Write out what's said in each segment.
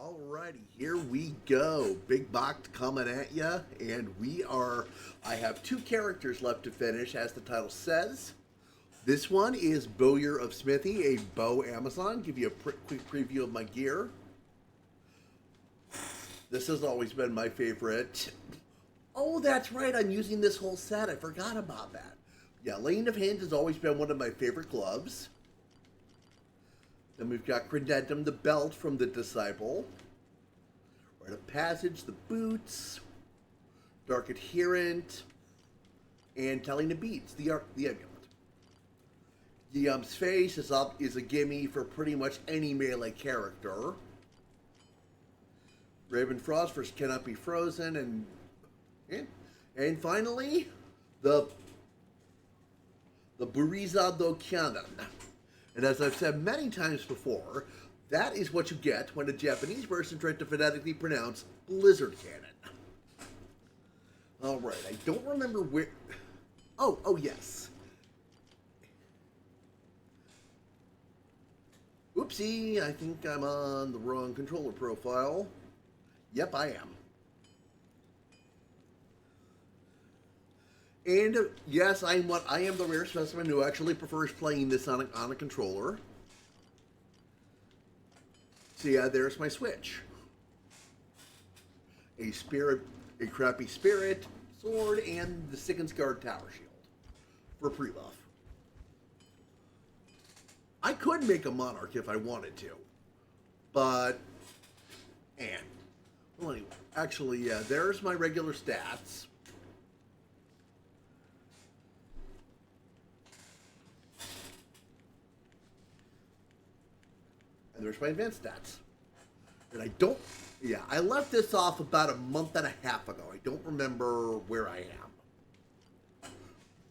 Alrighty, here we go. Big box coming at ya, and I have two characters left to finish, as the title says. This one is Bowyer of Smithy, a bow Amazon. Give you a quick preview of my gear. This has always been my favorite. Oh, that's right, I'm using this whole set. I forgot about that. Yeah, Lane of Hands has always been one of my favorite gloves. Then we've got Credentum, the belt from the Disciple. Rite of Passage, the boots. Dark Adherent. And Telling the Beats, the amulet. Yum's Face is a gimme for pretty much any melee character. Raven Frost first cannot be frozen, and finally, the Buriza do Cannon. And as I've said many times before, that is what you get when a Japanese person tried to phonetically pronounce Blizzard Cannon. Alright, I don't remember where... Oh, yes. Oopsie, I think I'm on the wrong controller profile. Yep, I am. And yes, I am the rare specimen who actually prefers playing this on a controller. So yeah, there's my Switch. A crappy spirit, sword, and the Sickens Guard Tower Shield for pre-buff. I could make a Monarch if I wanted to, but well, anyway, actually, yeah, there's my regular stats. And there's my advanced stats. And I left this off about a month and a half ago. I don't remember where I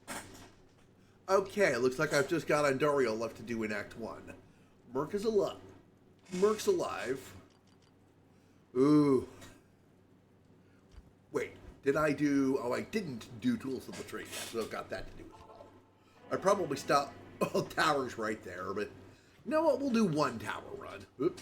am. Okay, it looks like I've just got Andario left to do in Act 1. Merc's alive. Ooh. Wait, did I do... Oh, I didn't do Tools of the Trade yet, so I've got that to do as well. I probably stopped... Oh, Tower's right there, but... You know what? We'll do one tower run. Oop.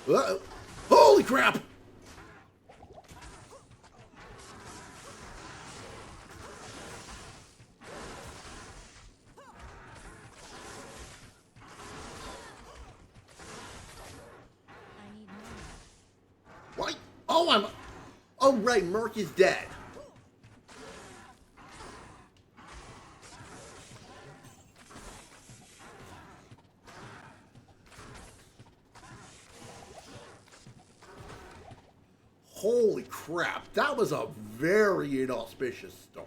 Uh-oh. Holy crap! What? Oh, right, Merc is dead. Holy crap, that was a very inauspicious start.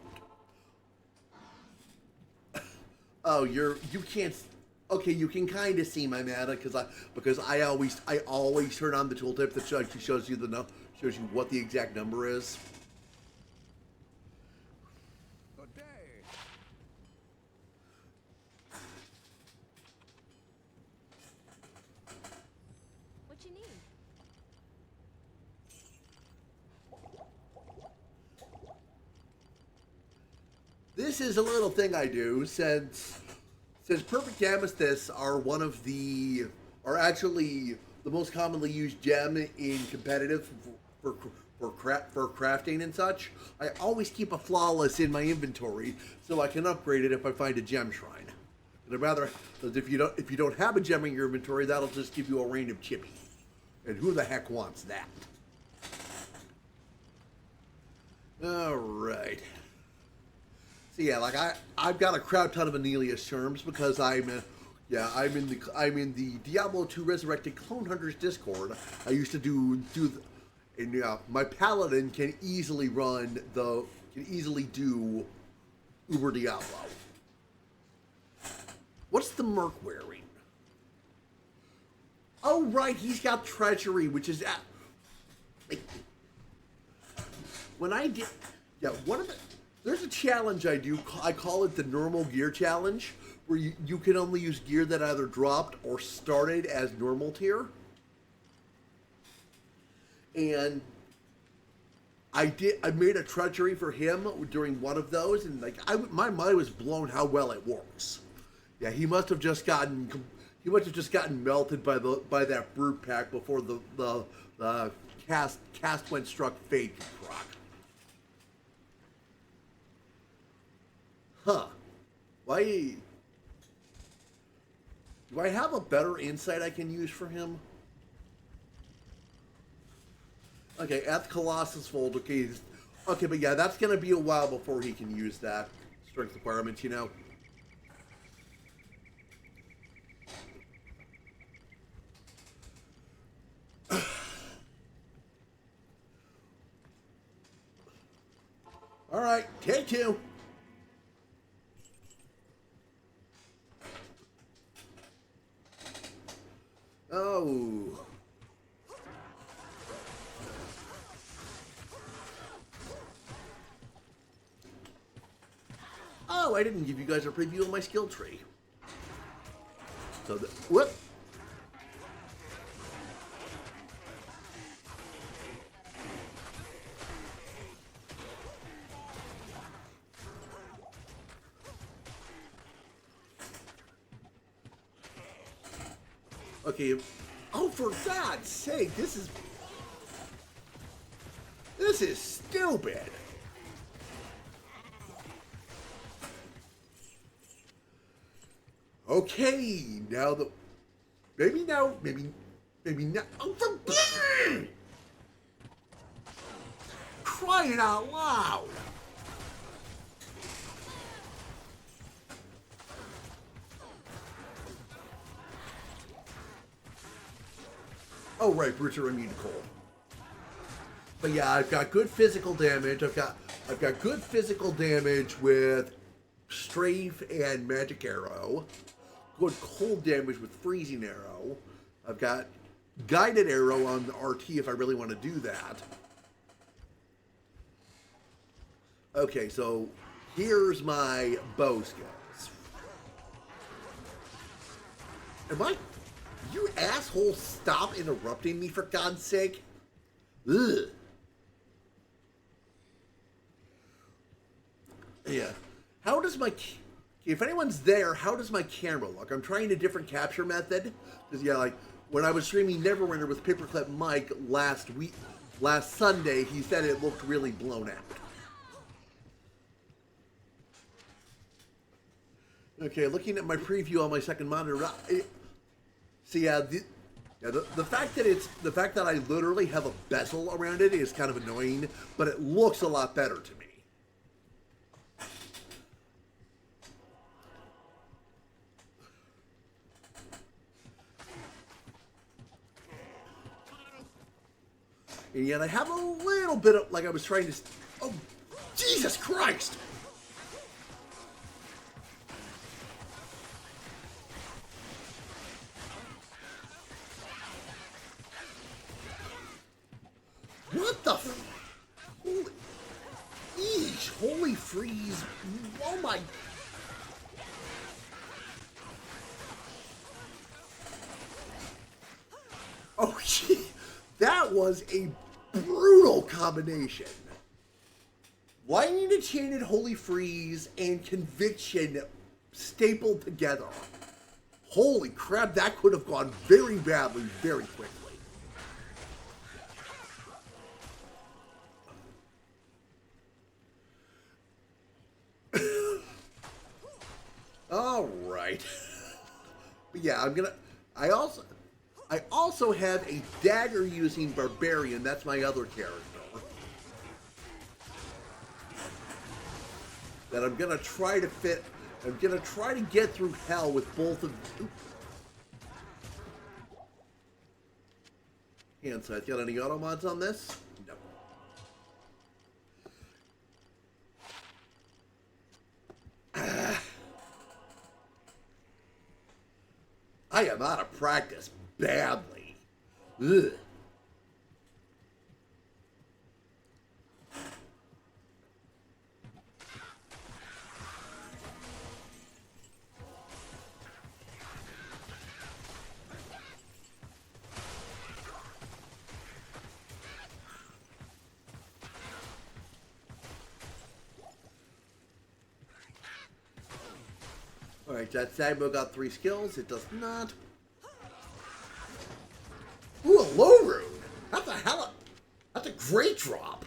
Oh, you can't... Okay, you can kind of see my mana because I always turn on the tooltip that shows you what the exact number is. Good day. What you need? This is a little thing I do since Perfect Amethysts are actually the most commonly used gem in competitive for crafting and such. I always keep a flawless in my inventory so I can upgrade it if I find a gem shrine. And I'd rather, because if you don't have a gem in your inventory, that'll just give you a random chippy, and who the heck wants that? All right. So yeah, like I've got a crowd ton of Anelius terms because I'm in the Diablo 2 Resurrected Clone Hunters Discord. I used to do my paladin can easily do Uber Diablo. What's the Merc wearing? Oh, right, he's got Treasury, which is... When I did... Yeah, one of the... There's a challenge I do. I call it the normal gear challenge, where you can only use gear that either dropped or started as normal tier. And I made a treachery for him during one of those, and like my mind was blown how well it works. Yeah, he must have just gotten melted by that brute pack before the cast when struck fate proc. Huh. Why? Do I have a better insight I can use for him? Okay, at the Colossus Fold, okay, but yeah, that's gonna be a while before he can use that strength requirement, you know? Alright, take two. Oh. Oh, I didn't give you guys a preview of my skill tree. So, whoop. Okay. Oh, for God's sake, this is stupid. Okay, now maybe now. Oh, for crying out loud! Oh right, brutes are immune to cold. But yeah, I've got good physical damage. I've got good physical damage with strafe and magic arrow. Good cold damage with freezing arrow. I've got guided arrow on the RT if I really want to do that. Okay, so here's my bow skills. You asshole, stop interrupting me for God's sake. Ugh. Yeah. How does my... If anyone's there, how does my camera look? I'm trying a different capture method. Because, yeah, like, when I was streaming Neverwinter with Paperclip Mike last Sunday, he said it looked really blown out. Okay, looking at my preview on my second monitor... See, yeah, the fact that I literally have a bezel around it is kind of annoying, but it looks a lot better to me. And yet I have a little bit of, like I was trying to... Oh, Jesus Christ! What the holy... Eesh, holy freeze. Oh my... Oh, gee. That was a brutal combination. Lightning Enchanted Holy Freeze and Conviction stapled together. Holy crap, that could have gone very badly very quickly. All right. But yeah, I also have a dagger using Barbarian. That's my other character. That I'm gonna try to fit. I'm gonna try to get through hell with both of them. Hand sight. Got any auto mods on this? No. I am out of practice badly. Ugh. Alright, that Sagmo got 3 skills. It does not. Ooh, a low rune. That's a hella. That's a great drop.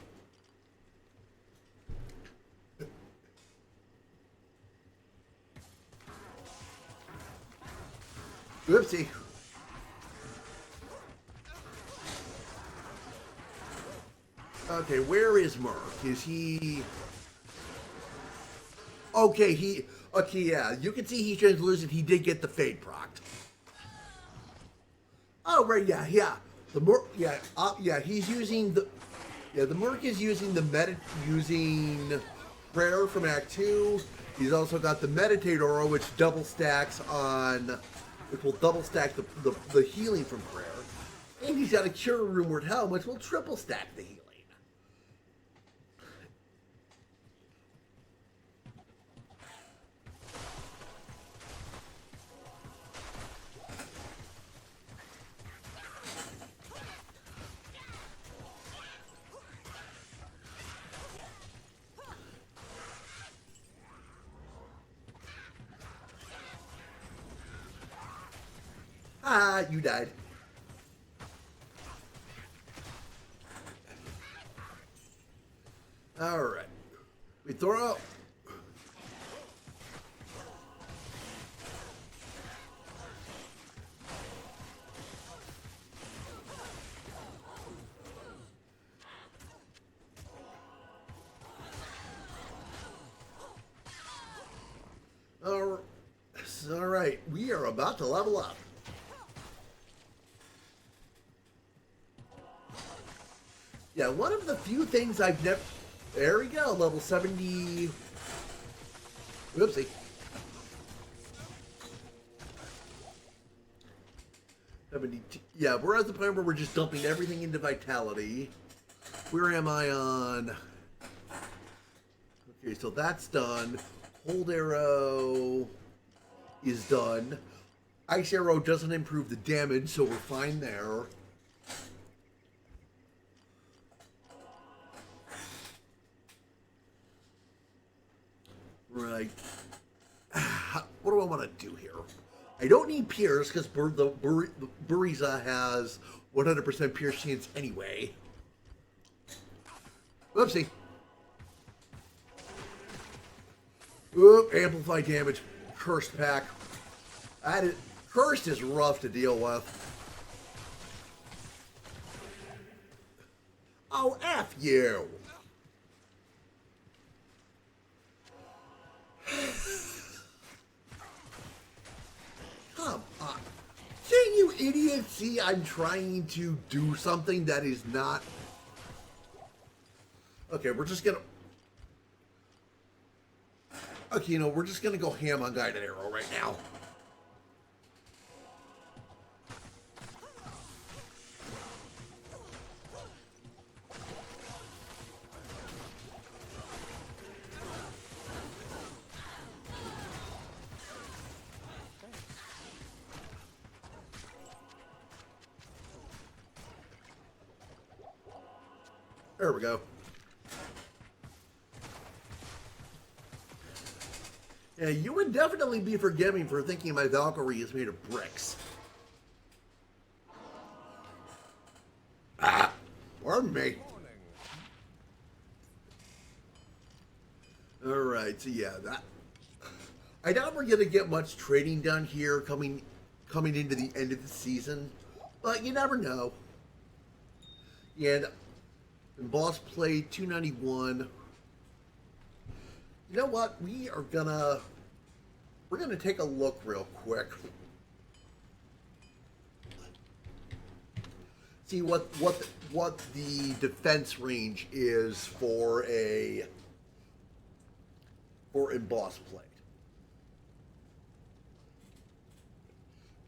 Oopsie. Okay, where is Merc? Is he... Okay, Okay, yeah, you can see he's translucent. He did get the Fade proc. Oh, right, yeah. The Merc, yeah, he's using the... Yeah, the Merc is using using Prayer from Act 2. He's also got the Meditate Aura, which double stacks on... Which will double stack the healing from Prayer. And he's got a Cure Rumored Helm, which will triple stack the healing. Ah, you died. Alright. We throw out. Alright, we are about to level up. Yeah, one of the few things I've never... There we go, level 70... Whoopsie. Yeah, we're at the point where we're just dumping everything into Vitality. Where am I on... Okay, so that's done. Cold Arrow is done. Ice Arrow doesn't improve the damage, so we're fine there. Right. What do I want to do here? I don't need Pierce because the Buriza has 100% Pierce chance anyway. Whoopsie. Oop, amplify damage. Cursed pack. Cursed is rough to deal with. Oh, F you. Come on. Can't you idiots see I'm trying to do something that is not... Okay, we're just gonna... Okay, you know, we're just gonna go ham on Guided Arrow right now. There we go. Yeah, you would definitely be forgiving for thinking my Valkyrie is made of bricks. Ah, pardon me. Alright, so yeah, that... I doubt we're going to get much trading done here coming into the end of the season, but you never know. And boss play 291. You know what? We're gonna take a look real quick. See what the defense range is for embossed plate.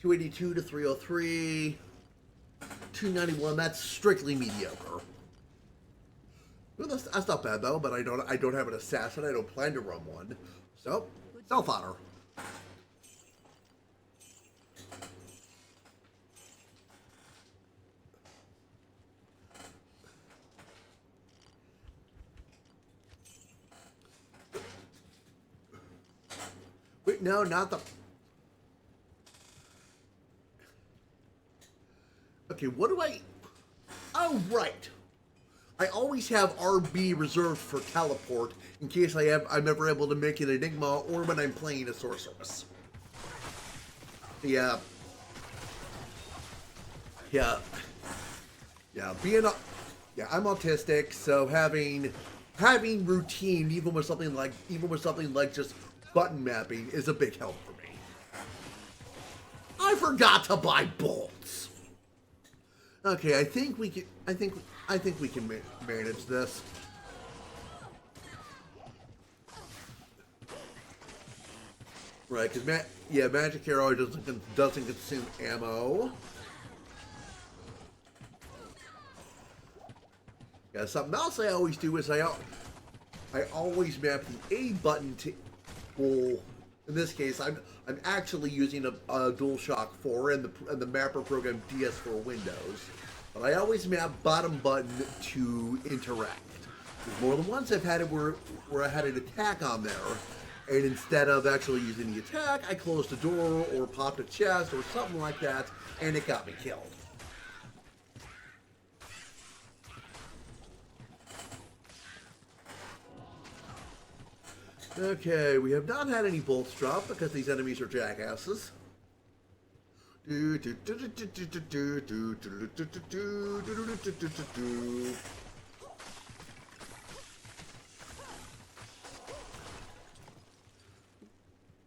282 to 303. 291. That's strictly mediocre. Well, that's not bad though. But I don't have an assassin. I don't plan to run one. So self honor. Wait, no, not the. Okay, what do I... Oh, right. I always have RB reserved for teleport in case I'm ever able to make an Enigma or when I'm playing a sorceress. Yeah. Yeah. Yeah, I'm autistic, so having routine even with something like just button mapping is a big help for me. I forgot to buy bolts. Okay, I think we can manage this. Right, because magic arrow doesn't consume ammo. Yeah, something else I always do is I always map the A button to, well, in this case I'm actually using a DualShock 4 and the mapper program DS for Windows, but I always map bottom button to interact. There's more than once I've had it where I had an attack on there, and instead of actually using the attack, I closed a door or popped a chest or something like that, and it got me killed. Okay, we have not had any bolts drop because these enemies are jackasses.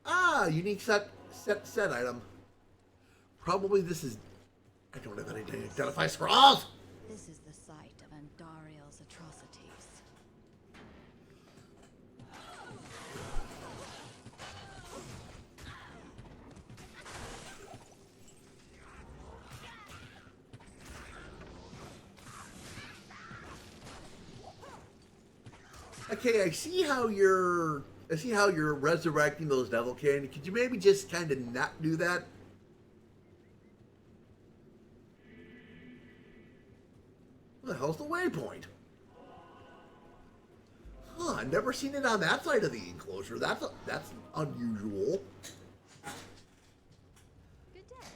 Ah, unique set item. Probably this is... I don't have any identify scrolls! This is the site of Andariel's atrocities. Okay, I see how you're resurrecting those devil candy. Could you maybe just kind of not do that? What the hell's the waypoint? Huh, I've never seen it on that side of the enclosure. That's unusual. Good day.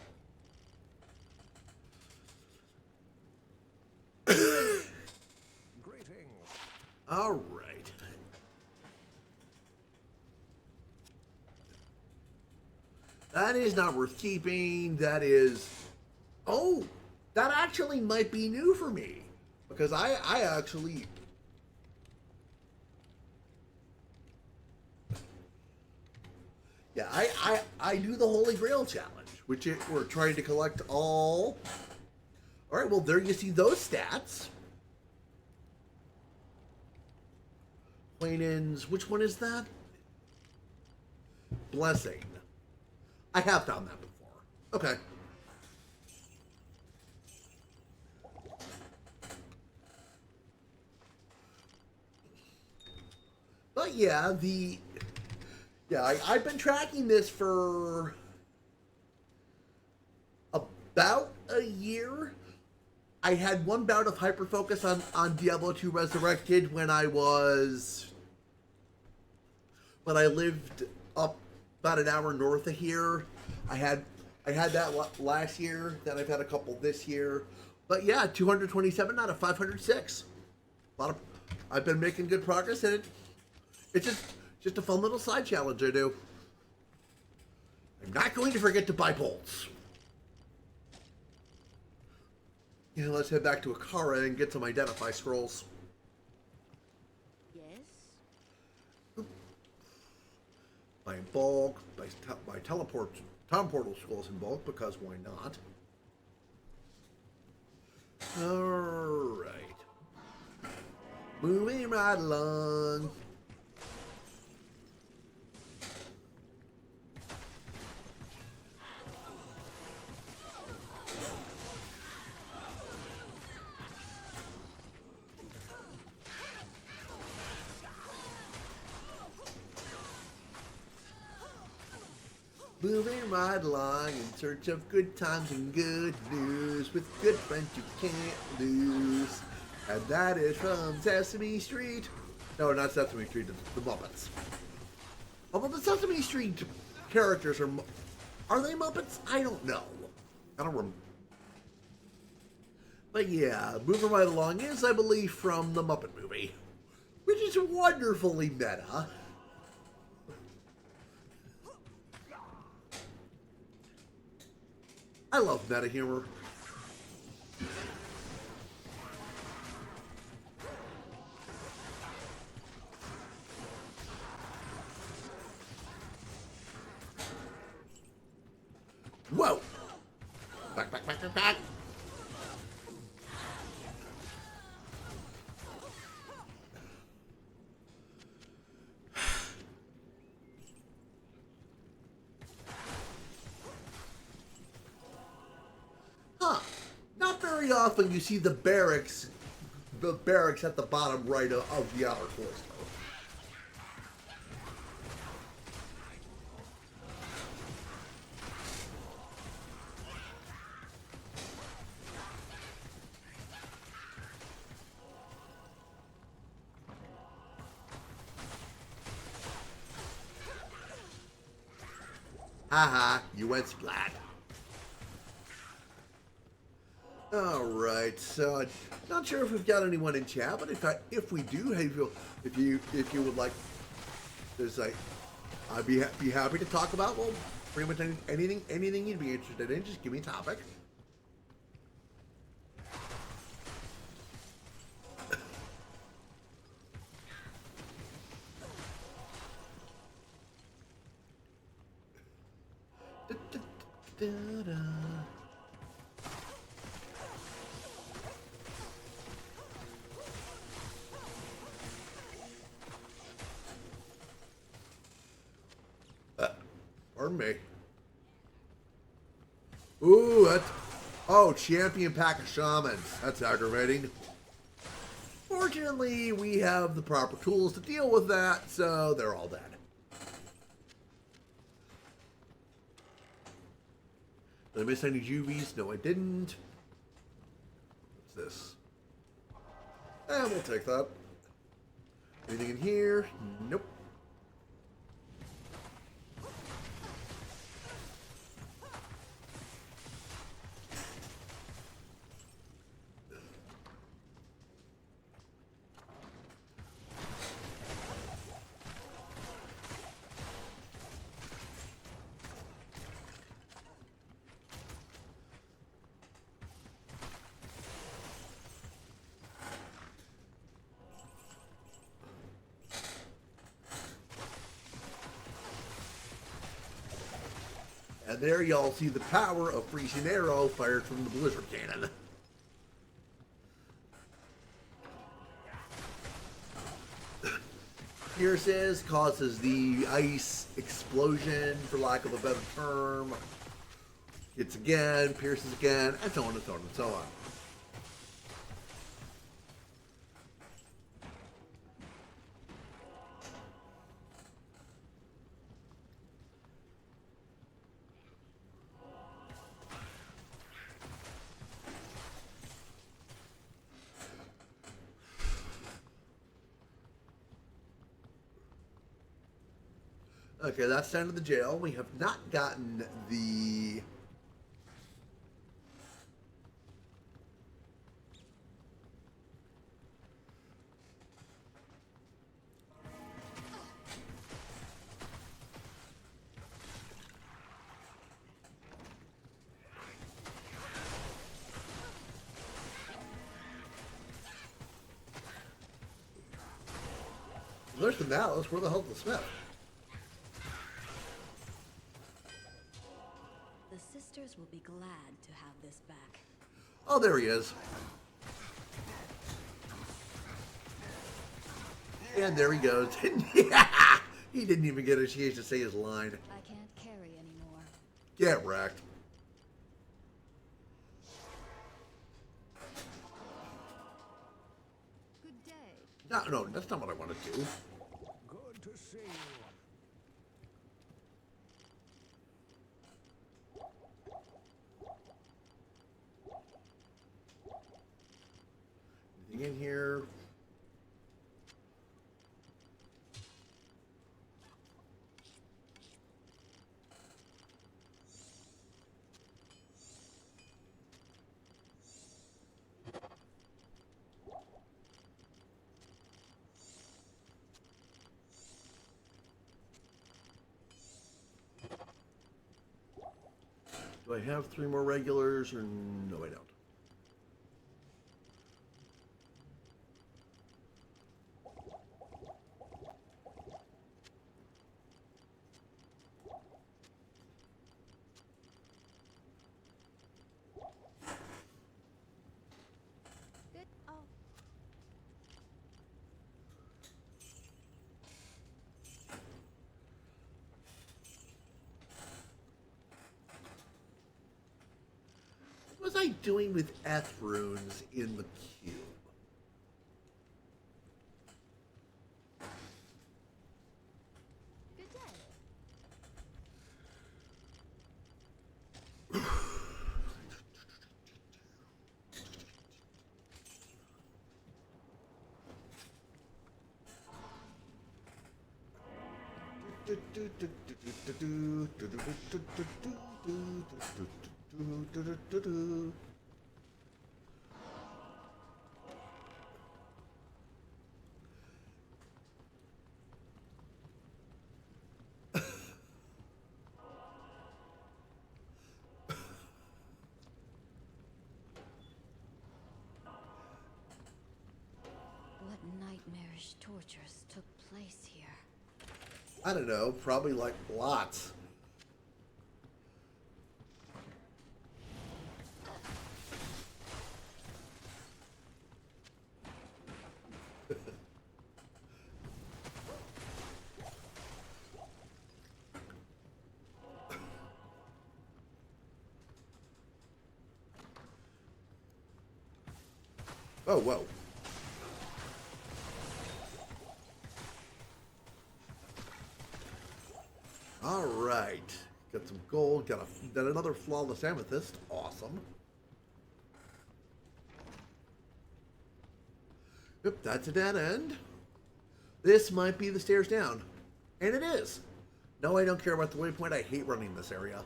Greetings. All right. That is not worth keeping. That is... Oh, that actually might be new for me. Because I actually... Yeah, I do the Holy Grail challenge, which we're trying to collect all... Alright, well, there you see those stats. Planins, which one is that? Blessing. I have found that before. Okay. But yeah, I've been tracking this for about a year. I had one bout of hyperfocus on Diablo 2 Resurrected when I lived up about an hour north of here. I had that last year, then I've had a couple this year. But yeah, 227 out of 506. I've been making good progress in it. It's just a fun little side challenge I do. I'm not going to forget to buy bolts. Yeah, let's head back to Akara and get some identify scrolls. Yes? Buy in bulk, buy time portal scrolls in bulk, because why not? Alright. Moving right along. Moving right along in search of good times and good news. With good friends you can't lose. And that is from Sesame Street. No, not Sesame Street, it's the Muppets. Although the Sesame Street characters are they Muppets? I don't know. I don't remember. But yeah, moving right along is, I believe, from the Muppet movie. Which is wonderfully meta. I love meta humor. Whoa! Back, back, back, back, back! Huh. Not very often you see the barracks at the bottom right of the outer cloister. Haha, you went splat. Alright, so not sure if we've got anyone in chat, but if we do, if you would like, there's like, I'd be happy to talk about, well, pretty much anything you'd be interested in. Just give me a topic. Pardon me. Ooh, that's... Oh, champion pack of shamans. That's aggravating. Fortunately, we have the proper tools to deal with that, so they're all dead. Did I miss any juvies? No, I didn't. What's this? And we'll take that. Anything in here? Nope. And there y'all see the power of freezing arrow fired from the blizzard cannon. Pierces causes the ice explosion, for lack of a better term. Hits again, pierces again, and so on and so on and so on. Okay, that's down to the jail. We have not gotten the... There's the Malice. Where the hell's the Smith? The sisters will be glad to have this back. Oh, there he is. And there he goes. He didn't even get a chance to say his line. I can't carry anymore. Get wrecked. Good day. No, that's not what I want to do. Good to see you. Anything in here? Do I have 3 more regulars or no, I don't? Good. Oh. What was I doing with F runes in the cube? Good day. What nightmarish tortures took place here? I don't know, probably like lots. Oh, whoa. All right. Got some gold. Got another flawless amethyst. Awesome. Yep, that's a dead end. This might be the stairs down. And it is. No, I don't care about the waypoint. I hate running this area.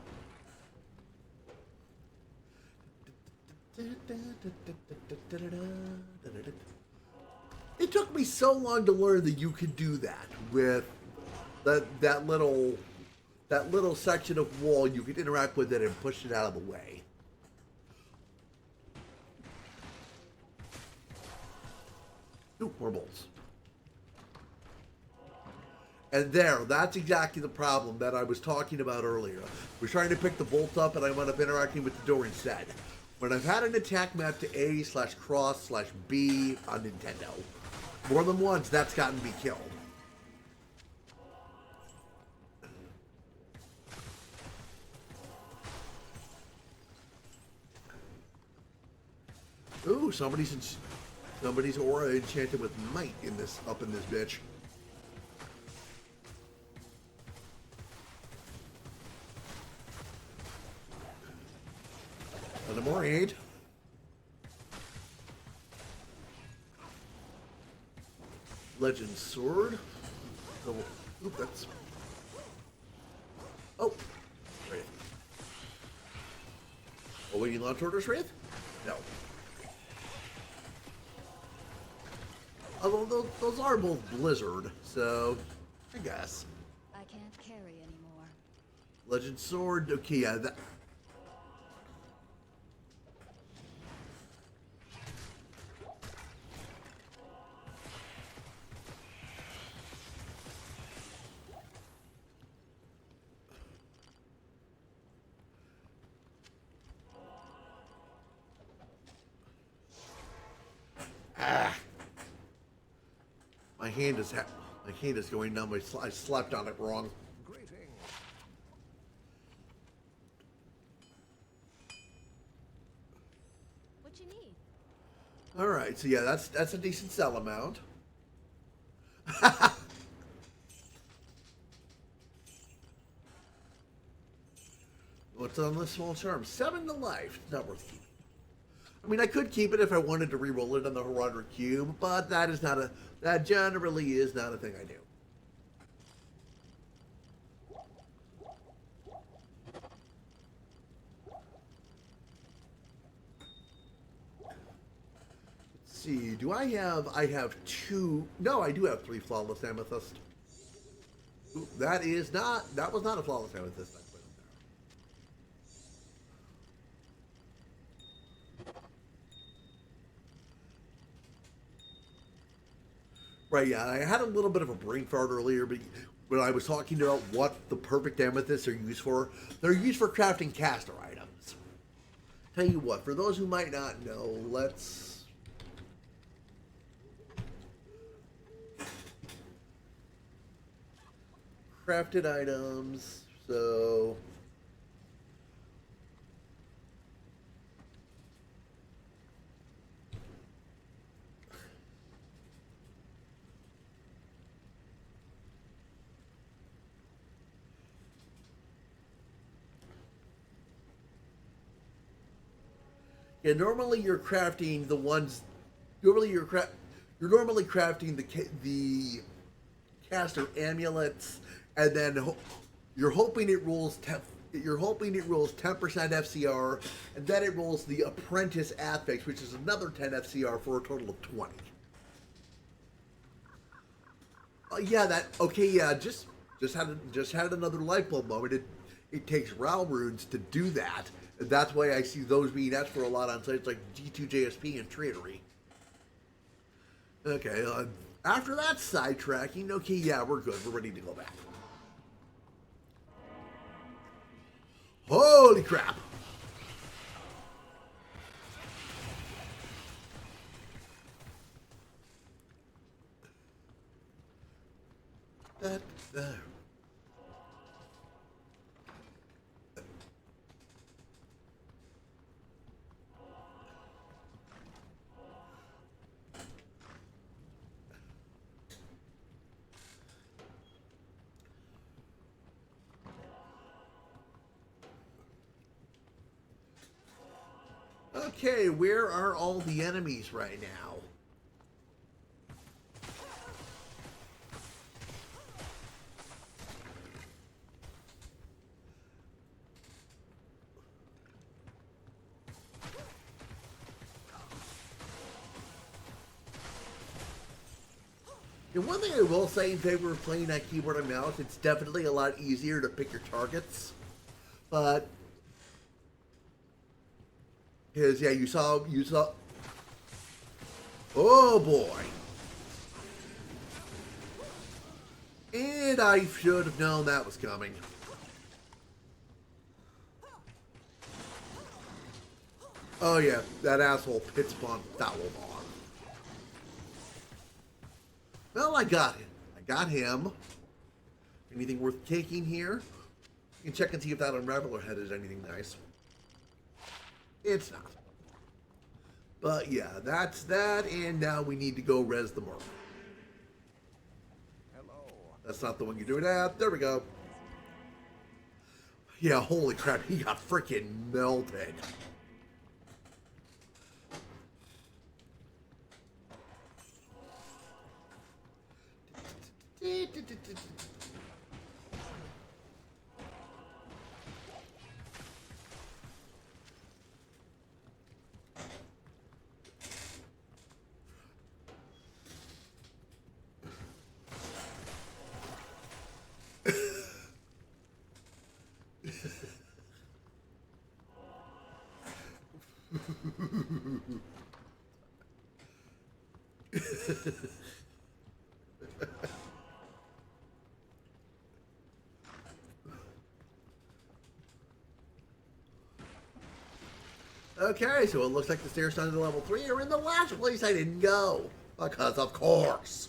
It took me so long to learn that you could do that with that little section of wall. You could interact with it and push it out of the way. Ooh, more bolts. And that's exactly the problem that I was talking about earlier. We're trying to pick the bolt up and I wound up interacting with the door instead. When I've had an attack map to A/cross/B on Nintendo, more than once that's gotten me killed. Ooh, somebody's aura enchanted with might up in this bitch. Another more aid. Legend sword. Double. Oop, that's. Oh, Wraith. Awaiting launch orders, Wraith? No. Although those are both Blizzard, so I guess. I can't carry anymore. Legend sword. Okay, yeah. My hand is going numb. I slapped on it wrong. What you need? All right, so yeah, that's a decent sell amount. What's on this small charm? 7 to life. Not worth keeping. I mean, I could keep it if I wanted to re-roll it on the Heraldric Cube, but that generally is not a thing I do. Let's see, I have two, no, I do have 3 Flawless Amethyst. Ooh, that was not a Flawless Amethyst. Right, yeah, I had a little bit of a brain fart earlier, but when I was talking about what the perfect amethysts are used for, they're used for crafting caster items. Tell you what, for those who might not know, let's... Crafted items, so... Yeah, normally you're crafting the ones. Normally you're normally crafting the caster amulets, and then you're hoping it rolls 10% FCR, and then it rolls the apprentice affix, which is another 10 FCR for a total of 20. Yeah, that okay. Yeah, just had another light bulb moment. It takes RAL runes to do that. And that's why I see those being asked for a lot on sites like G2JSP and Tradery. Okay, after that sidetracking, okay, yeah, we're good. We're ready to go back. Holy crap! That. Okay, where are all the enemies right now? And one thing I will say in favor of playing on keyboard and mouse, it's definitely a lot easier to pick your targets. But because yeah, you saw. Oh boy! And I should have known that was coming. Oh yeah, that asshole pit spawned foul on. Well, I got him. Anything worth taking here? You can check and see if that Unraveler head is anything nice. It's not. But yeah, that's that, and now we need to go res the merc. Hello. That's not the one you're doing at. There we go. Yeah, holy crap, he got freaking melted. Okay, so it looks like the stairs down to level 3 are in the last place I didn't go. Because of course.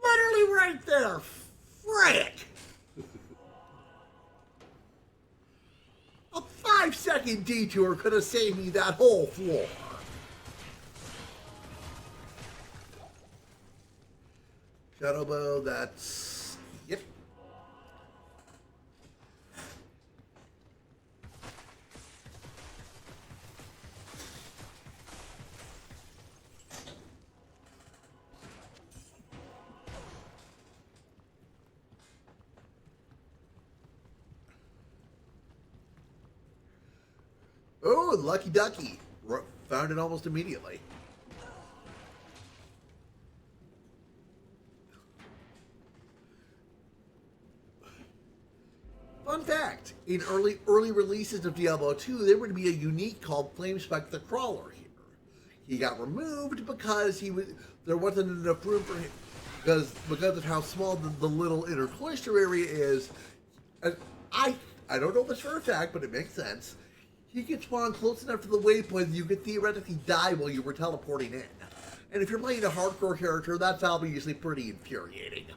Literally right there. Frick! A 5-second detour could have saved me that whole floor. Shadowbow, that's Yep. Oh, lucky ducky. Found it almost immediately. Fun fact, in early releases of Diablo 2, there would be a unique called Flamespike the Crawler here. He got removed because there wasn't enough room for him because of how small the little inner cloister area is. And I don't know this for a fact, but it makes sense. He could spawn close enough to the waypoint that you could theoretically die while you were teleporting in. And if you're playing a hardcore character, that's obviously pretty infuriating.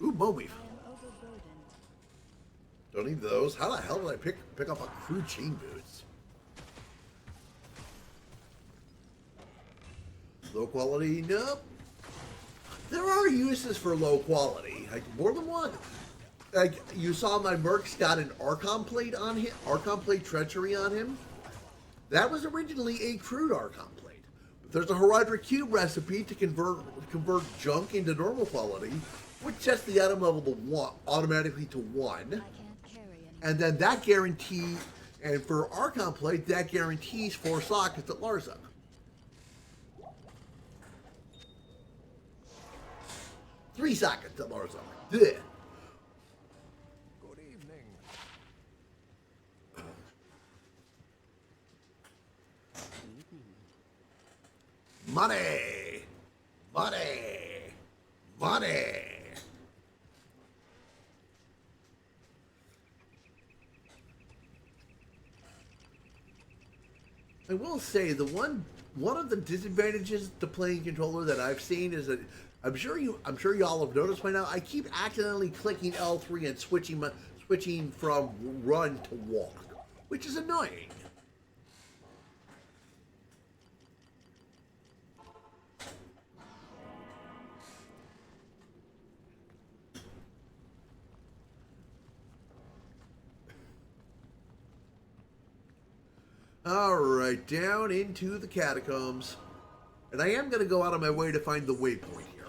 Ooh, Moby. Don't need those. How the hell did I pick up a crew chain boots? Low quality? Nope. There are uses for low quality. Like more than one. Like you saw my Merc's got an Archon plate on him, Archon plate treachery on him. That was originally a crude Archon plate. But there's a Herodric Cube recipe to convert junk into normal quality, which sets the item level to 1 automatically to 1. And then that guarantee, and for Archon plate, that guarantees 4 sockets at Larza. Three sockets at Larza. Good evening. Money! Money! Money! I will say one of the disadvantages to playing controller that I've seen is that I'm sure y'all have noticed by now. I keep accidentally clicking L3 and switching from run to walk, which is annoying. Alright, down into the catacombs. And I am going to go out of my way to find the waypoint here.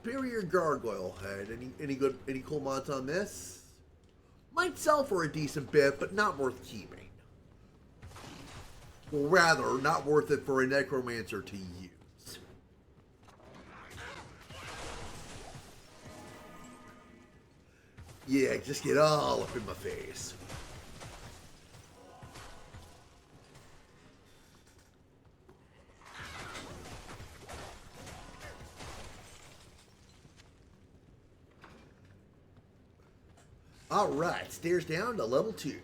Superior Gargoyle Head. Any cool mods on this? Might sell for a decent bit, but not worth keeping. Well, rather, not worth it for a necromancer to use. Yeah, just get all up in my face. Alright, stairs down to level 2.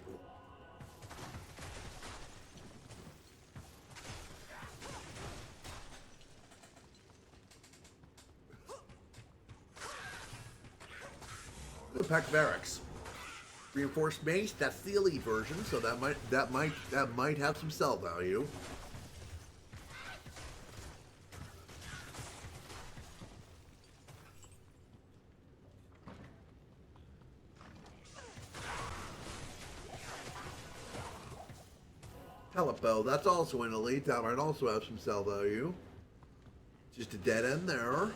Pack barracks. Reinforced mace, that's the elite version, so that might have some sell value. Pellet bow, that's also an elite, that might also have some sell value. Just a dead end there.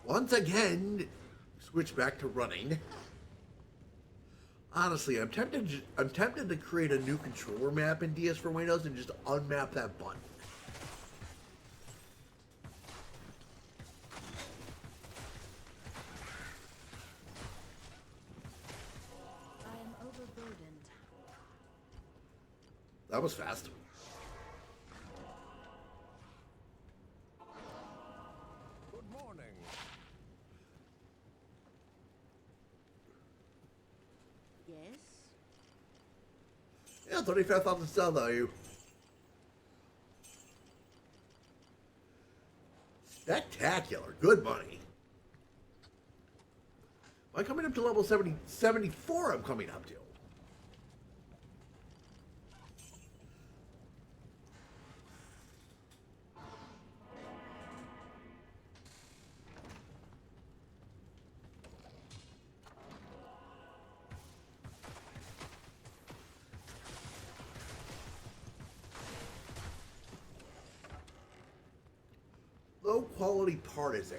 Once again, switch back to running. Honestly, I'm tempted to create a new controller map in DS for Windows and just unmap that button. I am overburdened. That was fast. 25,000 sell value. Spectacular. Good money. Am I coming up to level 74 I'm coming up to? Low quality partisan.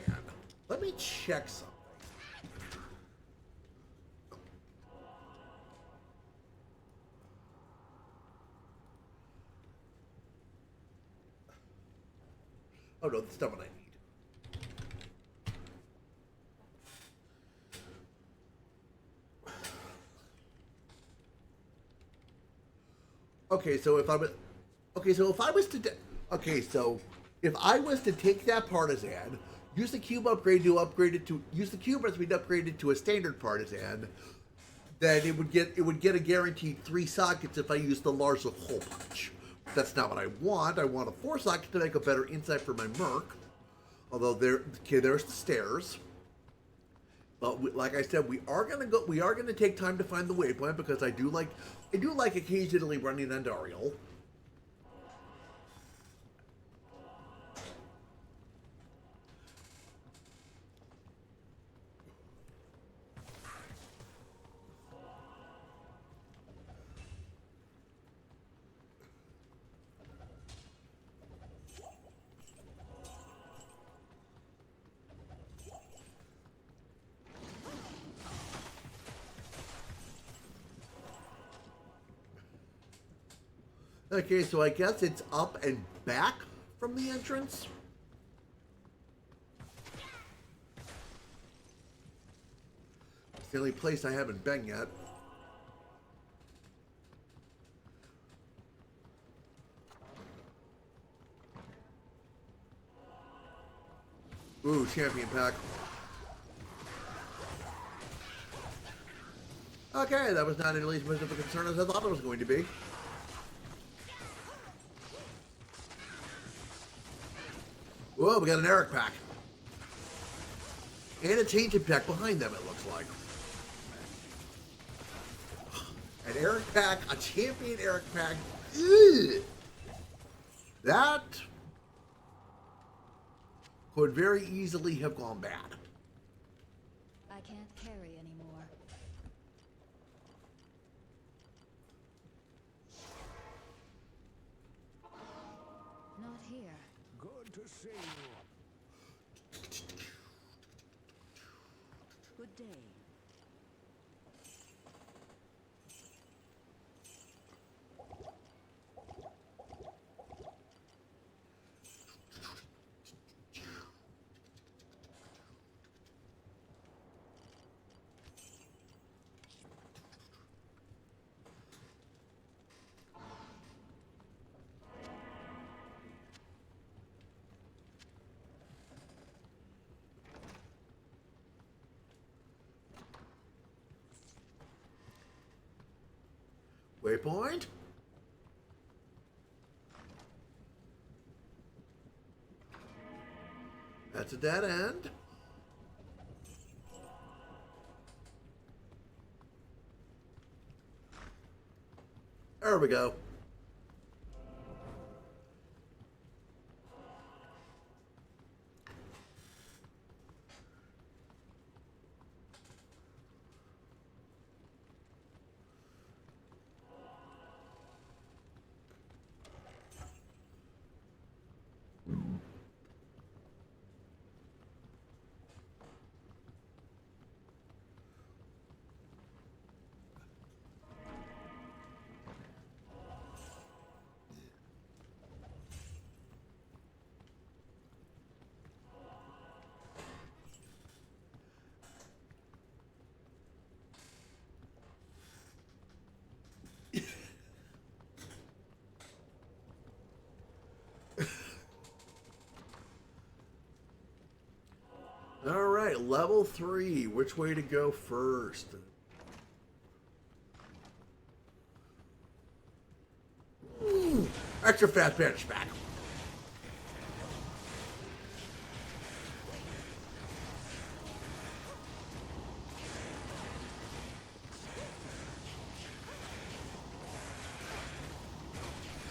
Let me check something. Oh no, that's not what I need. Okay, so if I was, okay, so if I was to, okay, so if I was to take that partisan, use the cube upgrade to upgrade it to, use the cube recipe to upgrade it to a standard partisan, then it would get a guaranteed 3 sockets if I use the large hole punch. That's not what I want. I want a 4 socket to make a better insight for my merc. Although there's the stairs. But like I said, we are gonna take time to find the waypoint because I do like occasionally running Andariel. Okay, so I guess it's up and back from the entrance. It's the only place I haven't been yet. Ooh, champion pack. Okay, that was not nearly as much of a concern as I thought it was going to be. Whoa, we got an Eric pack. And a changing pack behind them, it looks like. An Eric pack, a champion Eric pack. Ew. That could very easily have gone bad. I can't carry anymore. Not here. Good to see you. Good day. Waypoint? That's a dead end. There we go. All right, level 3. Which way to go first? extra fast banish back.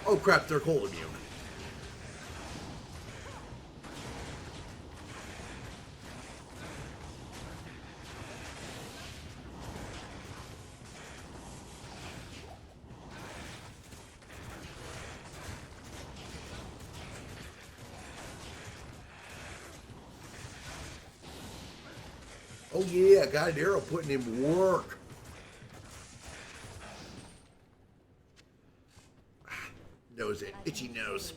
Oh crap, they're cold immune. Oh yeah, got an arrow putting in work. Nose it, itchy nose.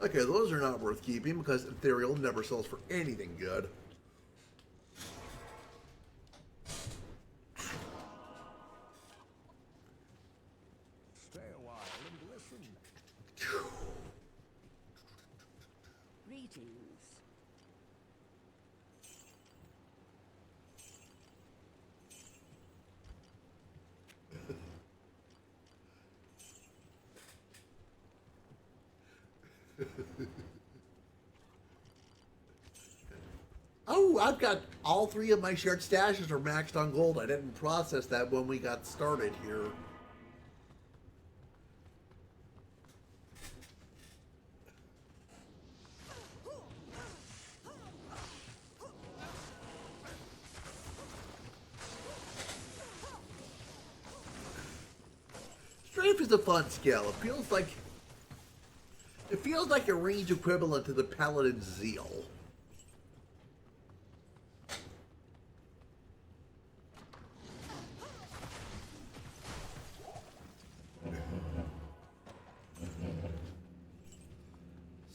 Okay, those are not worth keeping because Ethereal never sells for anything good. Stay a while and listen. Greetings. Oh, I've got all three of my shared stashes are maxed on gold. I didn't process that when we got started here. Strafe is a fun skill. It feels like a range equivalent to the Paladin's Zeal.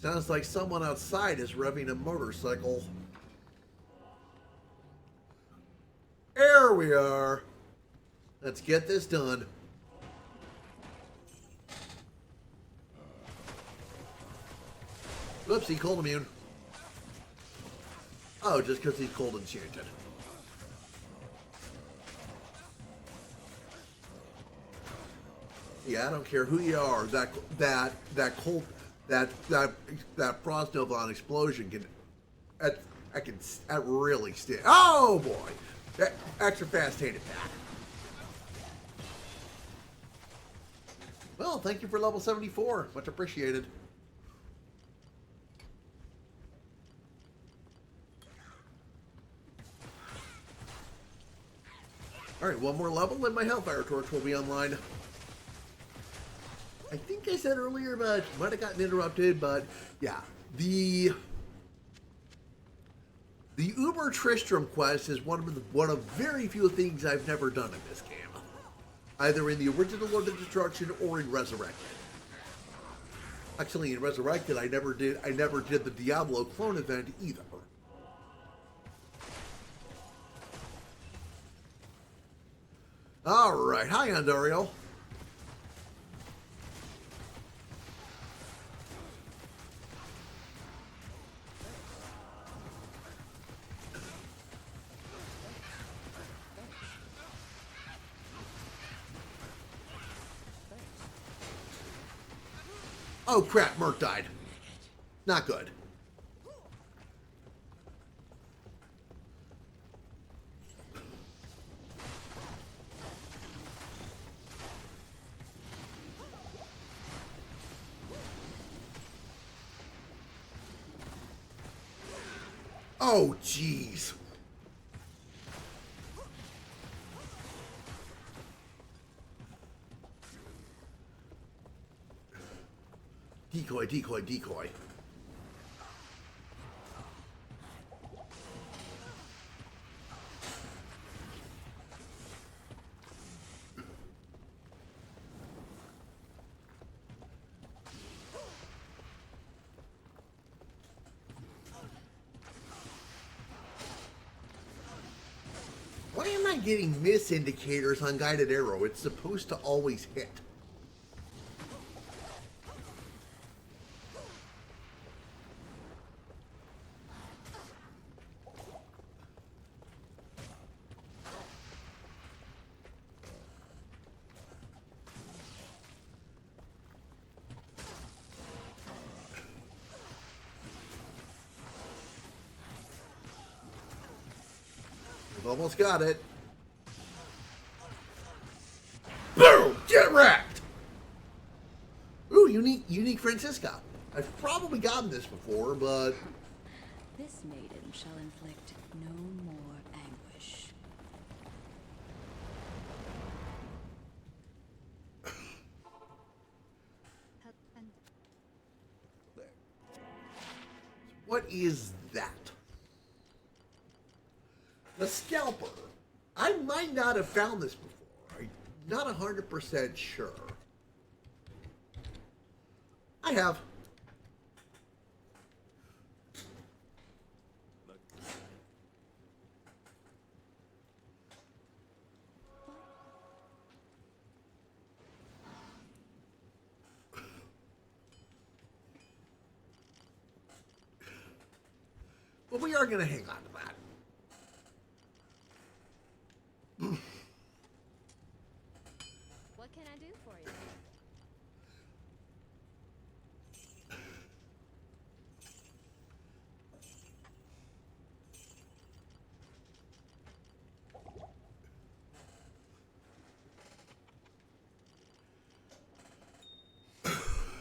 Sounds like someone outside is revving a motorcycle. There we are. Let's get this done. Whoopsie, cold immune. Oh, just because he's cold enchanted. Yeah, I don't care who you are. That frost nova on explosion can that really stick. Oh boy, that extra fast hand attack. Well, thank you for level 74. Much appreciated. All right, one more level and my Hellfire Torch will be online. I think I said earlier, but might have gotten interrupted, but yeah. The Uber Tristram quest is one of very few things I've never done in this game. Either in the original Lord of Destruction or in Resurrected. Actually, in Resurrected, I never did the Diablo clone event either. Alright, hi Andario. Oh crap, Merc died. Not good. Oh, jeez. Decoy, decoy, decoy. Why am I getting miss indicators on guided arrow? It's supposed to always hit. Almost got it. Boom! Get wrecked! Ooh, unique Francisca. I've probably gotten this before, but... This maiden shall inflict no more anguish. And What is that? The Scalper. I might not have found this before. I'm not 100% sure. I have. But we are going to hang on to that. what can I do for you?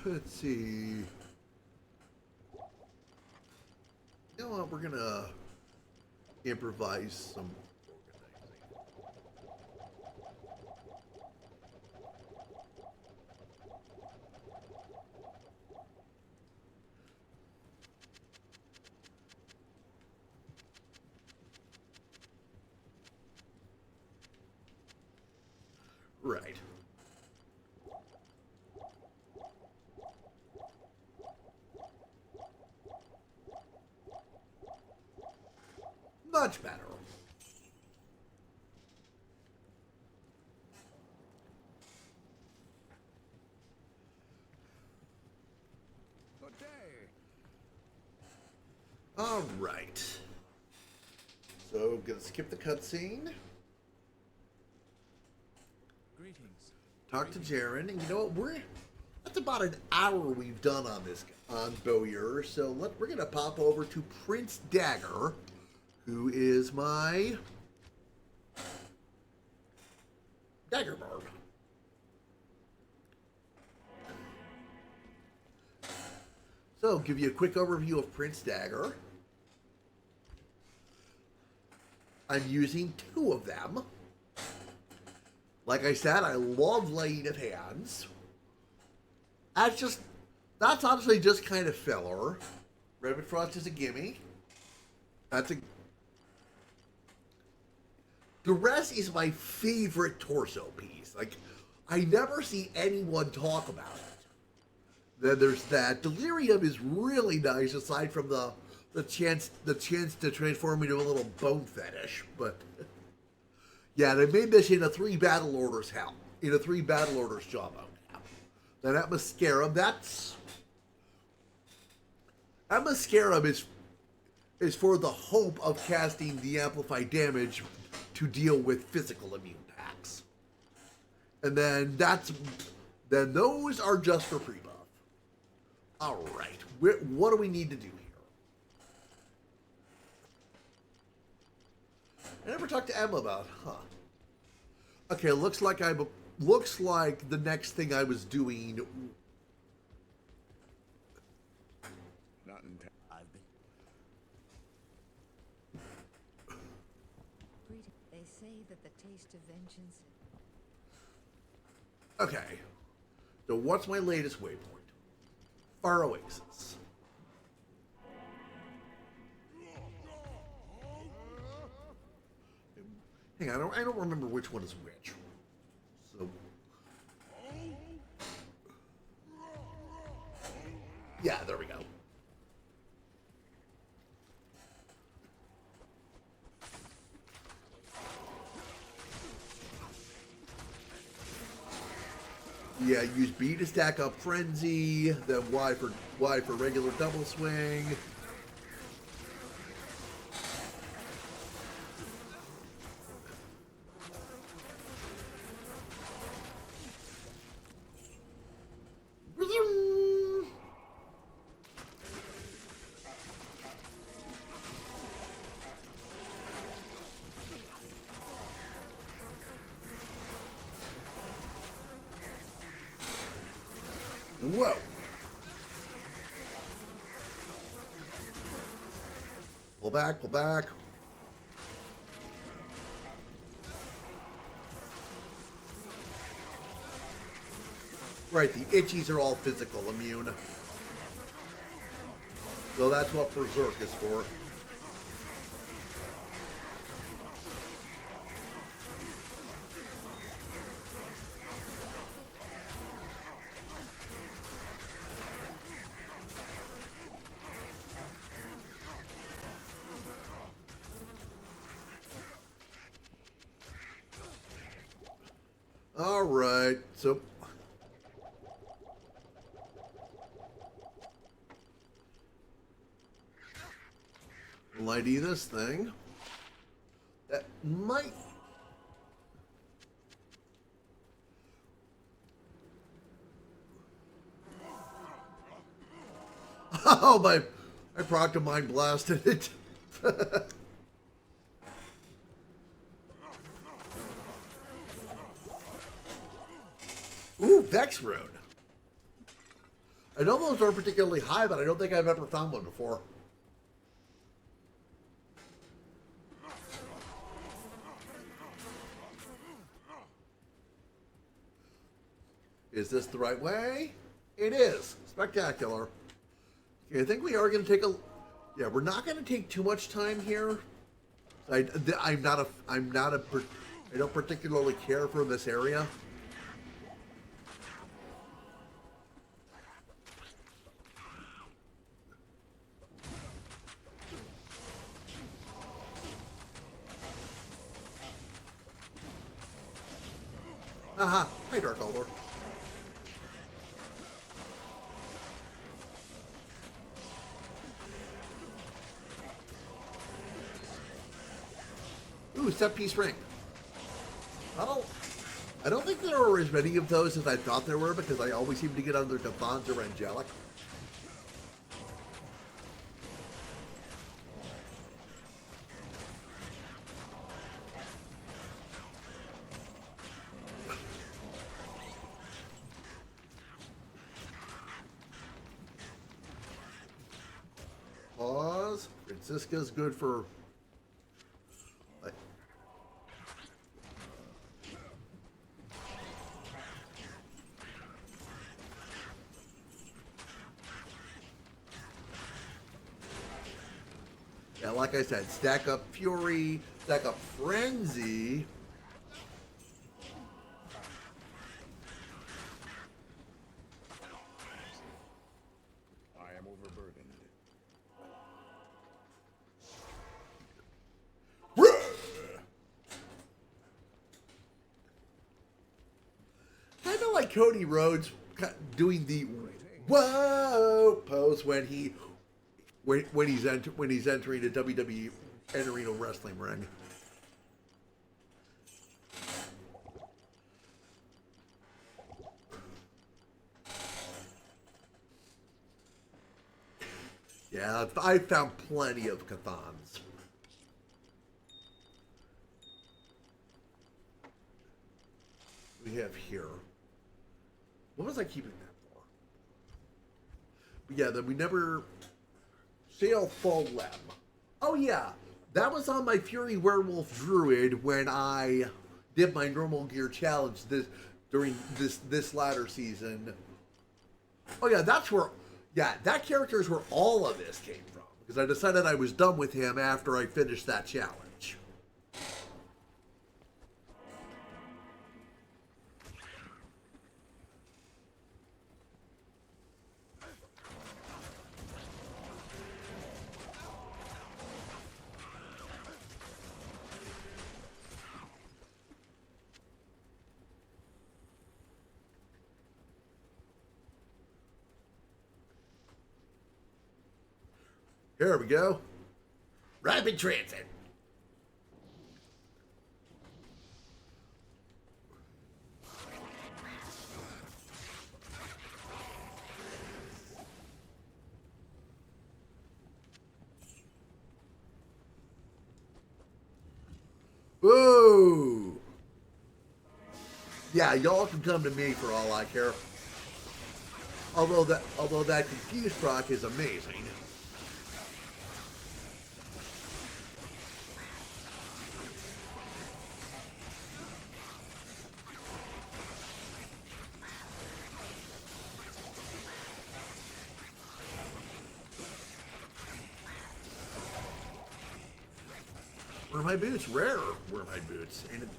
Let's see. You know what? We're going to improvise some right. Much better. Good day. All right. So, gonna skip the cutscene. Greetings. Talk to Jaren, and you know what? That's about an hour we've done on this on Bowyer. So we're gonna pop over to Prince Dagger, who is my Dagger Bard. So, give you a quick overview of Prince Dagger. I'm using 2 of them. Like I said, I love laying of hands. That's honestly just kind of filler. Rabbit Frost is a gimme. The rest is my favorite torso piece. Like, I never see anyone talk about it. Then there's that. Delirium is really nice, aside from the chance to transform into a little bone fetish. But yeah, they made this in a 3 battle orders job. Then Atmoscarum, Atmoscarum is for the hope of casting the amplified damage to deal with physical immune packs. And then those are just for pre-buff. Alright, what do we need to do here? I never talked to Emma about, Okay, looks like the next thing I was doing. Not in I've been. They say that the taste of vengeance. Okay, so what's my latest waypoint? Far Oasis. Hang on, I don't remember which one is which. So, yeah, there we go. Yeah, use B to stack up Frenzy, then Y for regular double swing. Whoa. Pull back, pull back. Right, the itchies are all physical immune. So that's what Berserk is for. All right, so lighty this thing. That might. Oh my! I procced mind blasted it. Ooh, Vex Rune. I know those aren't particularly high, but I don't think I've ever found one before. Is this the right way? It is. Spectacular. Okay, I think we are going to take a... Yeah, we're not going to take too much time here. I don't particularly care for this area. Aha! Hi, Dark Elder. Ooh, set piece ring. I don't think there are as many of those as I thought there were because I always seem to get under Cathans or Angelic. Pause. Francisca's good for... Yeah, like I said, stack up Fury, stack up Frenzy. I am overburdened. Kind of like Cody Rhodes doing the whoa pose when he's entering a WWE arena wrestling ring. Yeah, I found plenty of Cathans. We have here. What was I keeping that for? But yeah, then we never... Sail Full Lem. Oh yeah, that was on my Fury Werewolf Druid when I did my normal gear challenge during this latter season. Oh yeah, that character is where all of this came from because I decided I was done with him after I finished that challenge. Here we go. Rapid transit. Whoa. Yeah, y'all can come to me for all I care. Although that confused proc is amazing. Where are my boots? Rare. Where are my boots? Ain't it?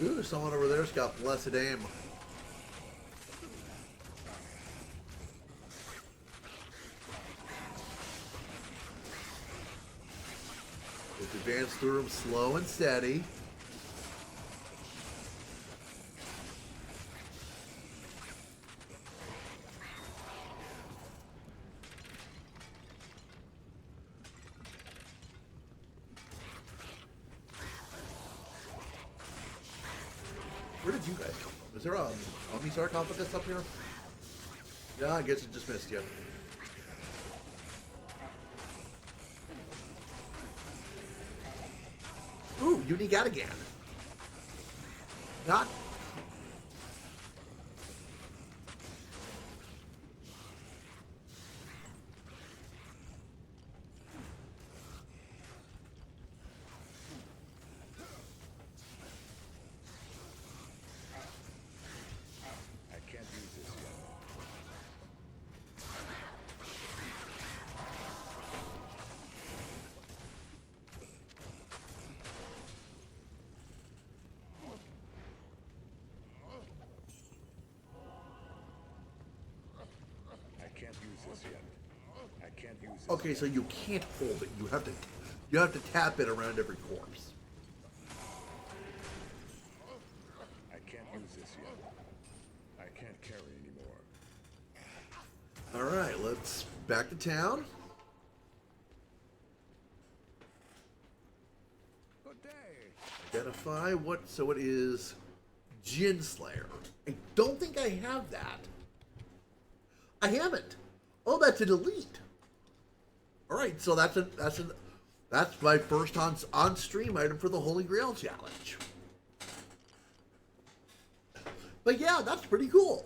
Ooh, someone over there's got blessed aim. Just advance through them slow and steady. Where did you guys come from? Is there a Omni-sarcophagus up here? Yeah, I guess it just missed you. Ooh, unique out again. Not. I can't use this yet. I can't use this yet. I can't use this. Okay, so you can't hold it. You have to tap it around every corpse. I can't use this yet. I can't carry anymore. All right, let's back to town. Good day. Identify what. So it is Jin Slayer. I don't think I have that. I haven't. Oh, that's a delete. All right, so that's my first on stream item for the Holy Grail challenge. But yeah, that's pretty cool.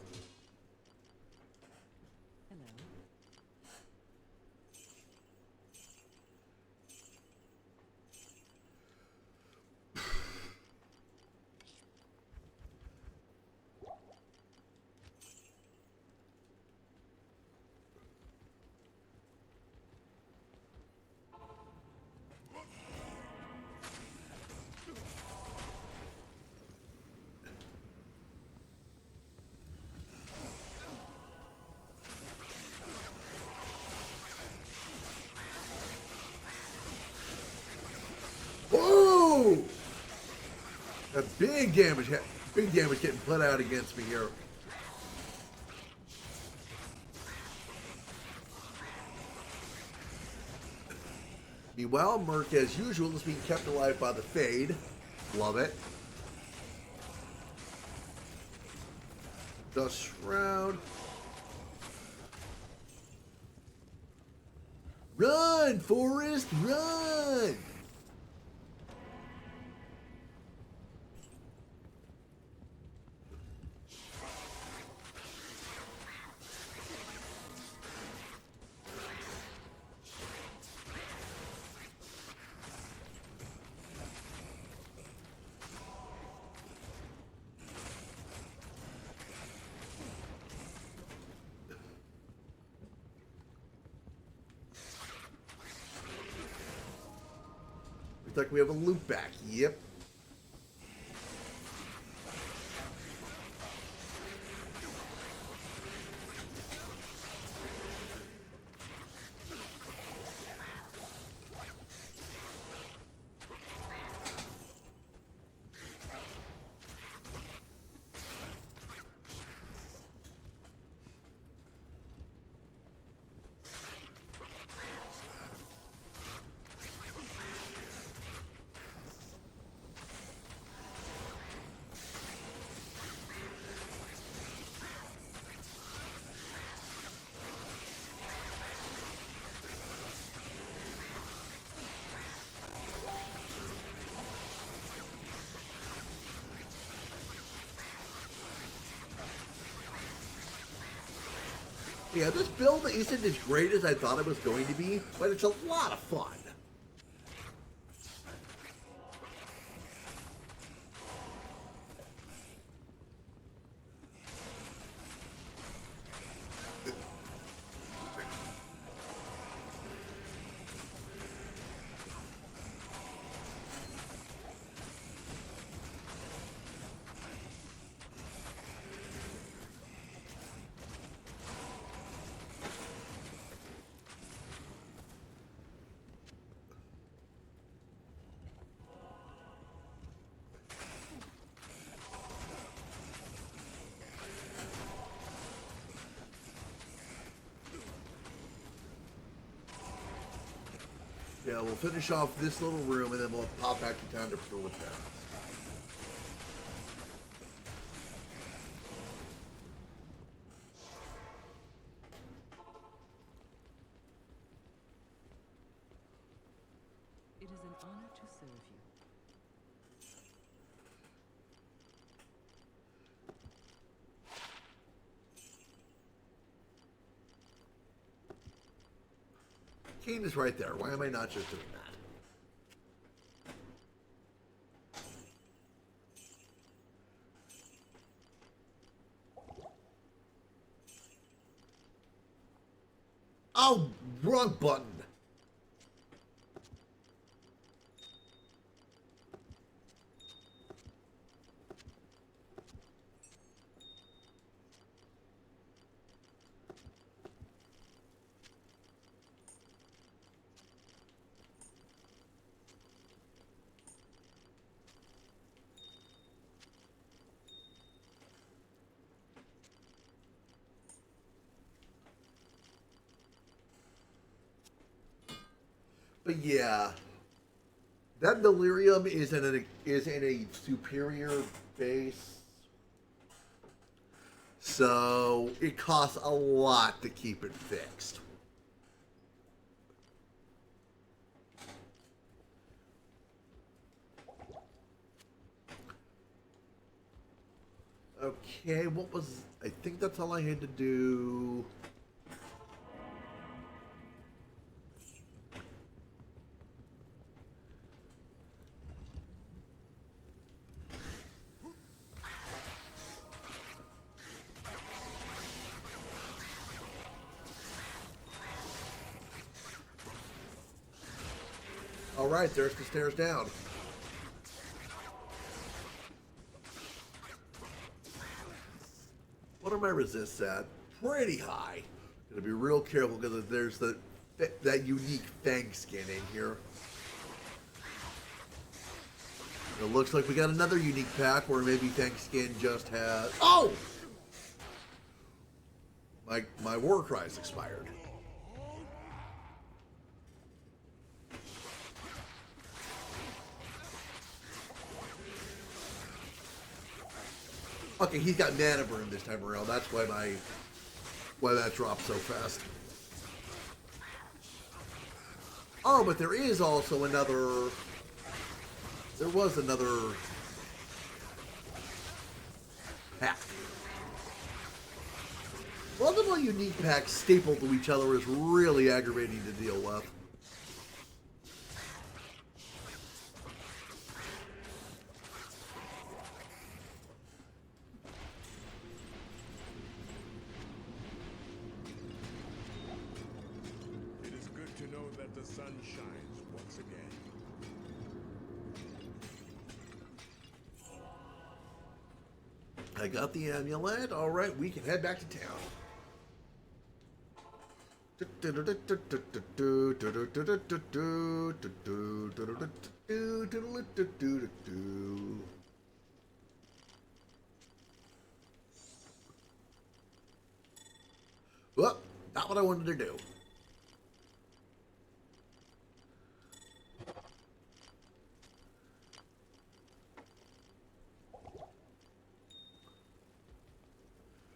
Hello. Whoa! That big damage getting put out against me here. Meanwhile, Merc, as usual, is being kept alive by the Fade. Love it. Dust Shroud. Run, Forrest, run! Looks like we have a loop back. Yep. Yeah, this build isn't as great as I thought it was going to be, but it's a lot of fun. Yeah, we'll finish off this little room and then we'll pop back to town to repair. It is an honor to serve you. Kane is right there. Why am I not just doing that? Oh, wrong button. But yeah, that delirium is in a superior base, so it costs a lot to keep it fixed. Okay, what was... I think that's all I had to do. Alright, there's the stairs down. What are my resists at? Pretty high. Gotta be real careful because there's that unique Fang skin in here. It looks like we got another unique pack where maybe Fang skin just has... Oh! My war cry's expired. Okay, he's got mana burn this time around. That's why that dropped so fast. Oh, but there is also another... There was another pack. Multiple unique packs stapled to each other is really aggravating to deal with. It is good to know that the sun shines once again. I got the amulet. All right, we can head back to town. Well, not what I wanted to do.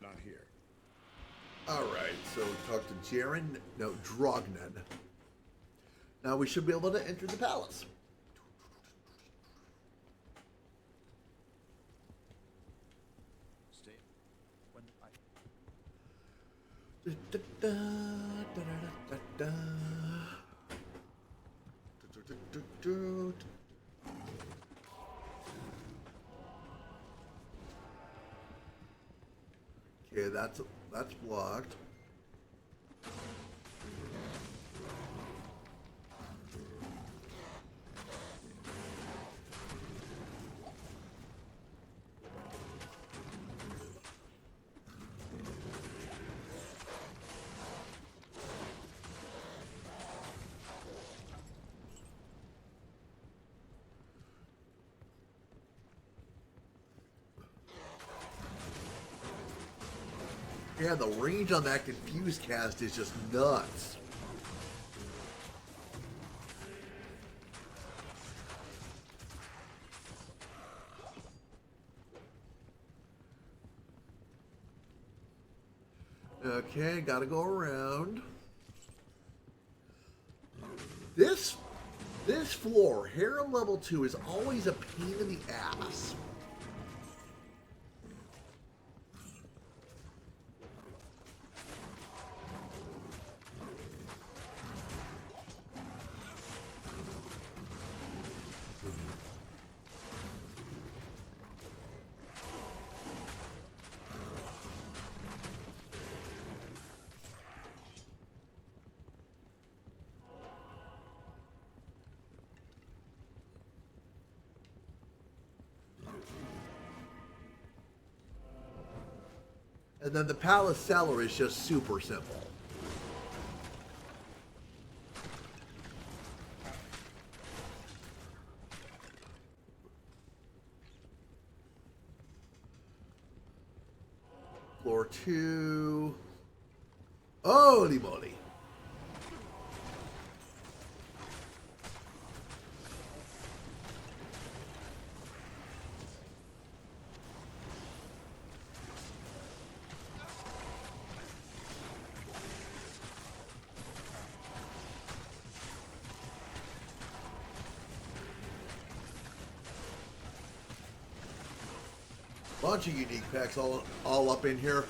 Not here. All right, so talk to Jaren. No, Drognen. Now we should be able to enter the palace. Stay. When Da, da, da, da, da. Du, du, du, du, du. Okay, that's blocked. Yeah, the range on that confused cast is just nuts. Okay, gotta go around. This floor, Harem level 2, is always a pain in the ass. And then the palace cellar is just super simple. Floor 2. Holy moly. Bunch of unique packs all up in here.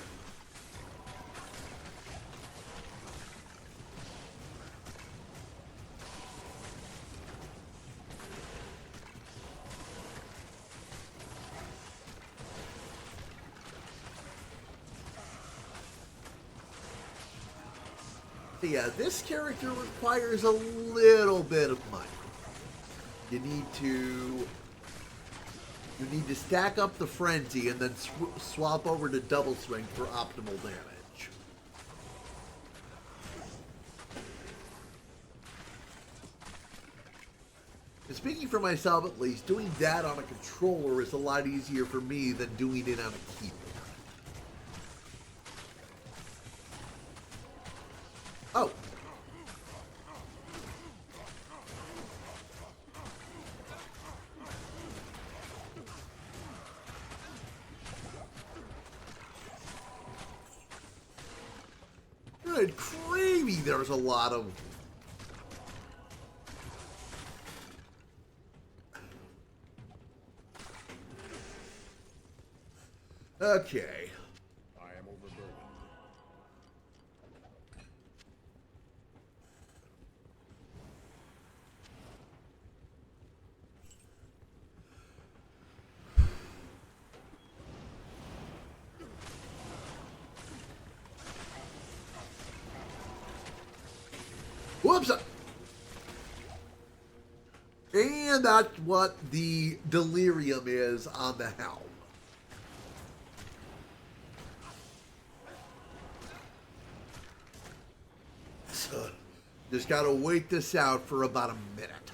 Yeah, this character requires a little bit of money. You need to stack up the frenzy and then swap over to double swing for optimal damage. And speaking for myself at least, doing that on a controller is a lot easier for me than doing it on a keyboard. Oh. Good gravy, there's a lot of... Okay. I am overburdened. Whoops! And that's what the delirium is on the helm. So, just gotta wait this out for about a minute.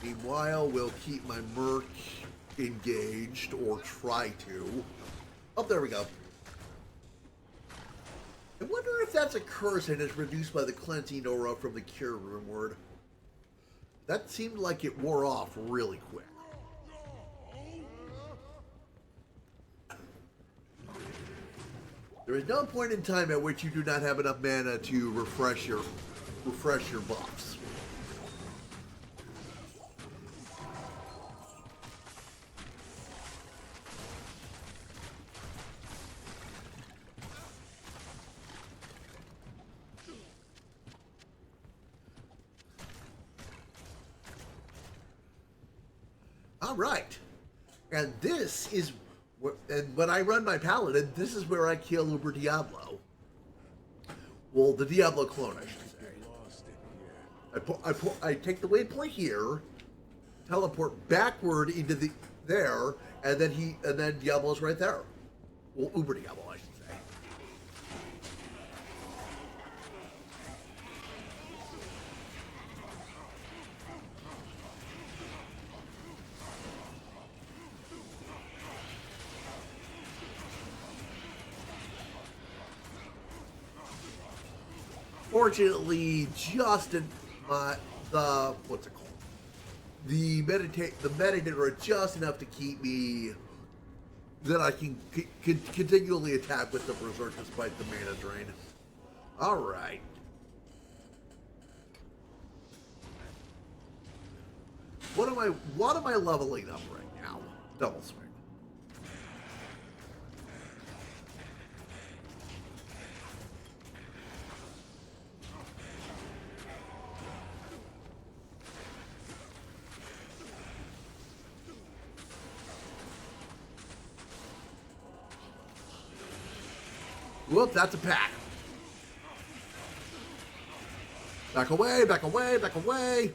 Meanwhile, we'll keep my merc engaged, or try to. Oh, there we go. I wonder if that's a curse and is reduced by the cleansing aura from the cure reward. That seemed like it wore off really quick. There is no point in time at which you do not have enough mana to refresh your buffs. All right. And this is, and when I run my paladin, this is where I kill Uber Diablo. Well, the Diablo clone, I should say. Lost in here. I take the waypoint here, teleport backward into there, and then Diablo's right there. Well, Uber Diablo, I should say. Fortunately, just in the what's it called? The metadata are just enough to keep me that I can continually attack with the berserk despite the mana drain. All right. What am I leveling up right now? Double swing. Whoop, that's a pack. Back away, back away, back away.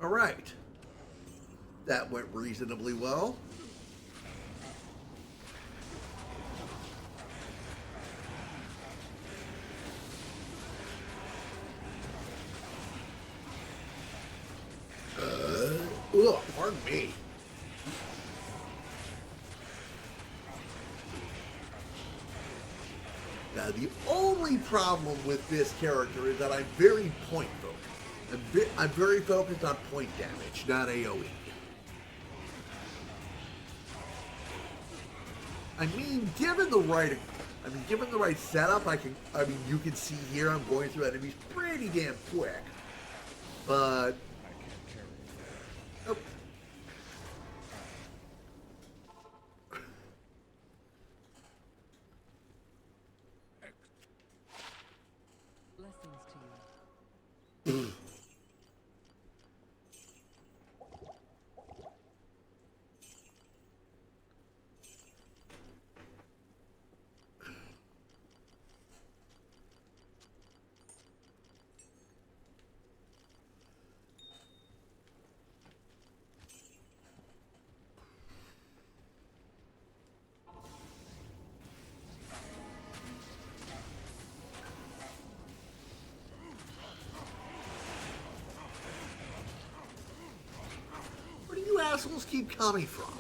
All right. That went reasonably well. Pardon me. Now, the only problem with this character is that I'm very point focused. I'm very focused on point damage, not AoE. I mean, given the right setup, you can see here I'm going through enemies pretty damn quick. But oh. Blessings to you. Where do you assholes keep coming from?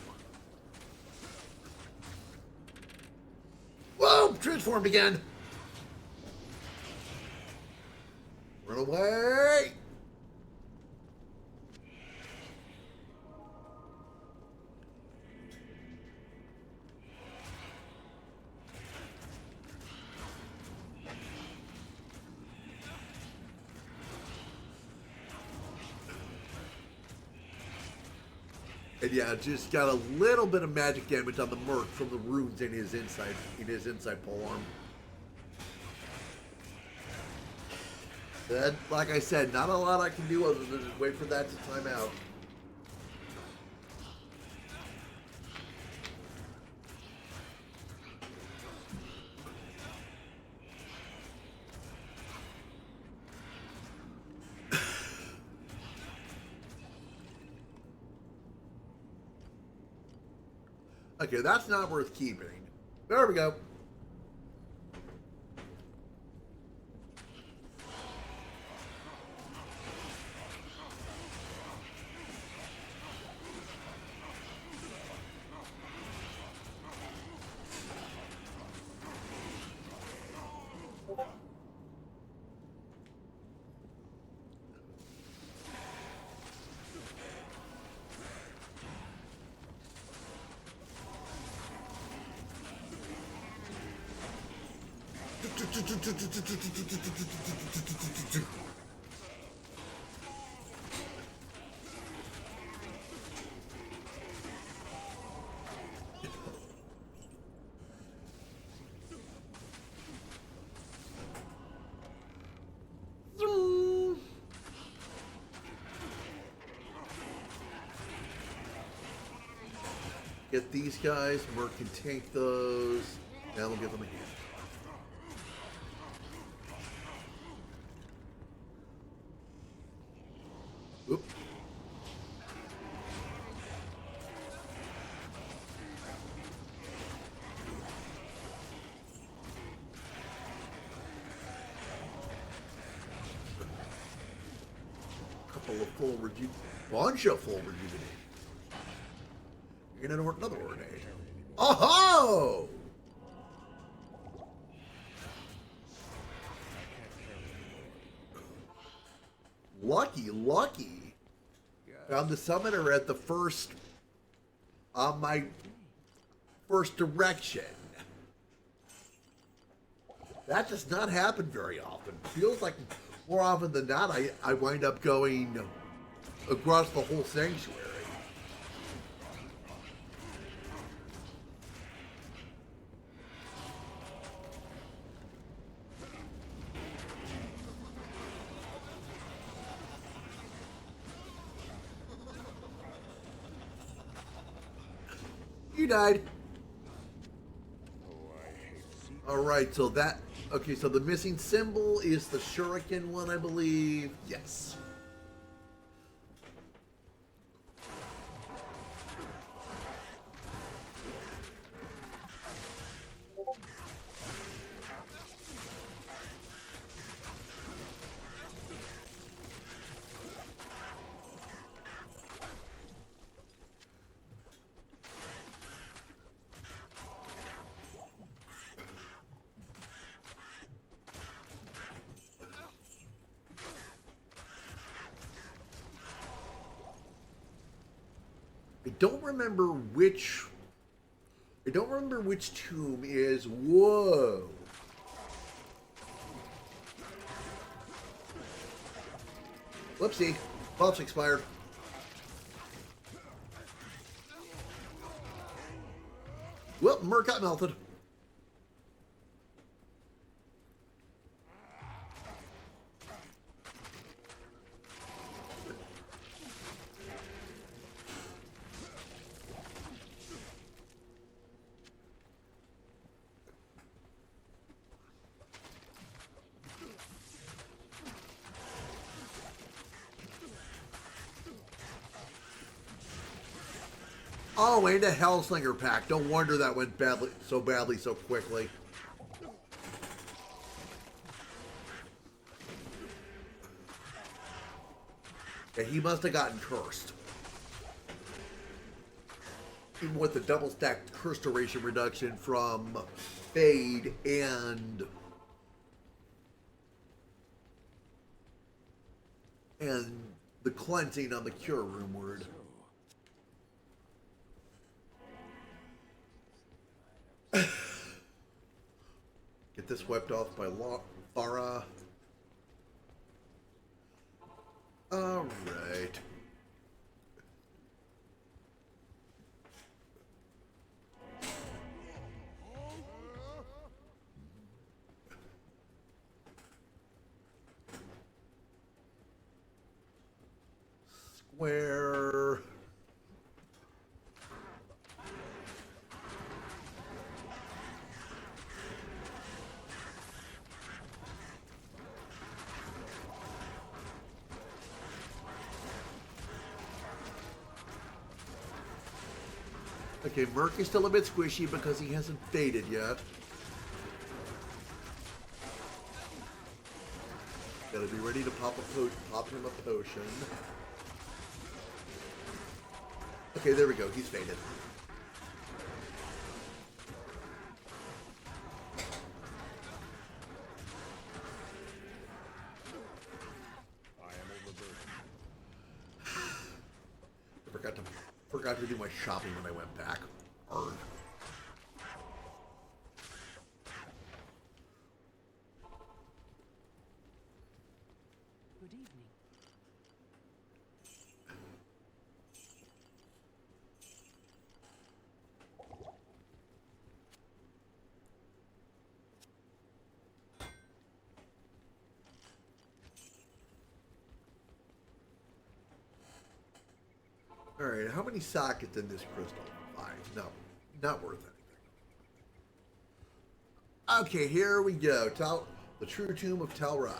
Whoa! Transformed again! Run away! And yeah, just got a little bit of magic damage on the merc from the runes in his inside polearm. Then, like I said, not a lot I can do other than just wait for that to time out. Okay, that's not worth keeping. There we go. Get these guys. Merc can take those. Now we'll give them a hand. Oop. Couple of full rejuvenate. Bunch of full rejuvenate. You're gonna work another ornate. Oh! Lucky, lucky. Found the summoner at the first, on my first direction. That does not happen very often. Feels like more often than not, I wind up going across the whole sanctuary. You died. Alright, so that... Okay, so the missing symbol is the shuriken one, I believe. Yes. I don't remember which tomb is. Whoa. Whoopsie. Buff's expired. Well, Merc got melted. Oh, and a Hellslinger pack. Don't wonder that went so badly so quickly. Yeah, he must have gotten cursed. Even with the double stacked curse duration reduction from Fade and the cleansing on the cure room word. Get this wiped off by Thara. Alright. Square. Okay, Merc is still a bit squishy because he hasn't faded yet. Gotta be ready to pop him a potion. Okay, there we go. He's faded. Forgot to do my shopping when I went back. Arrgh. Good evening. All right, how many sockets in this crystal? 5. No, not worth anything. Okay, here we go. The true tomb of Talraj.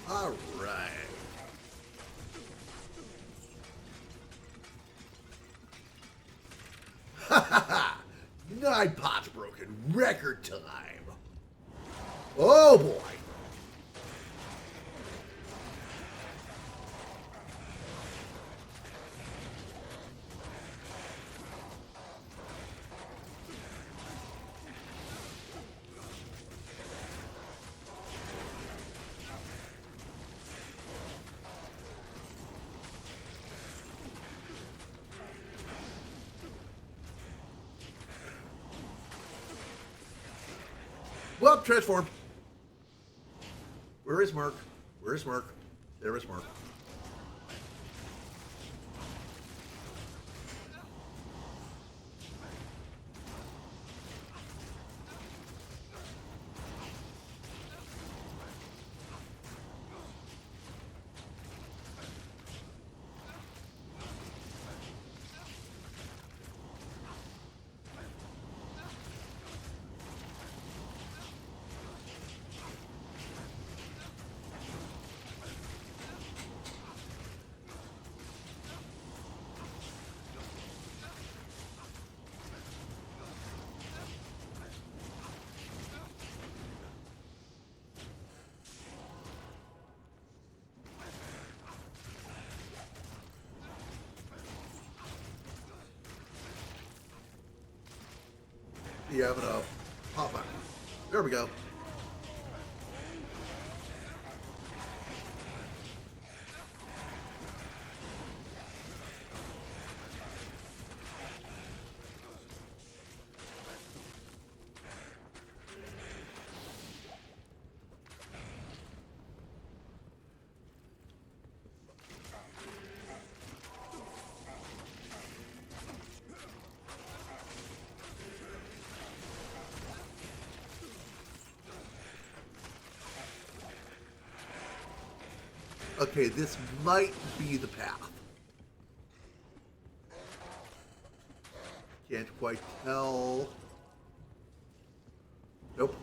All right. Ha ha ha! 9 pots broken. Record time. Oh boy. Well, transform. Where is Mark? Where is Mark? There is Mark. Yeah, I'm gonna pop back. There we go. Okay, this might be the path. Can't quite tell. Nope.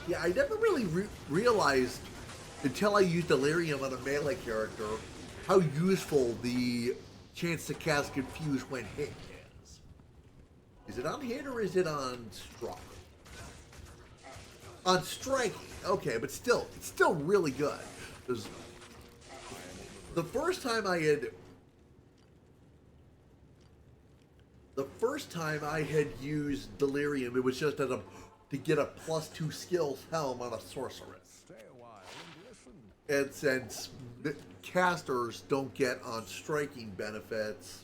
Yeah, I never really realized until I used Delirium on a melee character how useful the chance to cast Confuse when hit is. Is it on hit or is it on struck? On striking, okay, but still, it's still really good. There's, the first time I had used Delirium, it was just to get a +2 skills helm on a sorceress. Stay a while and listen. And since the casters don't get on striking benefits,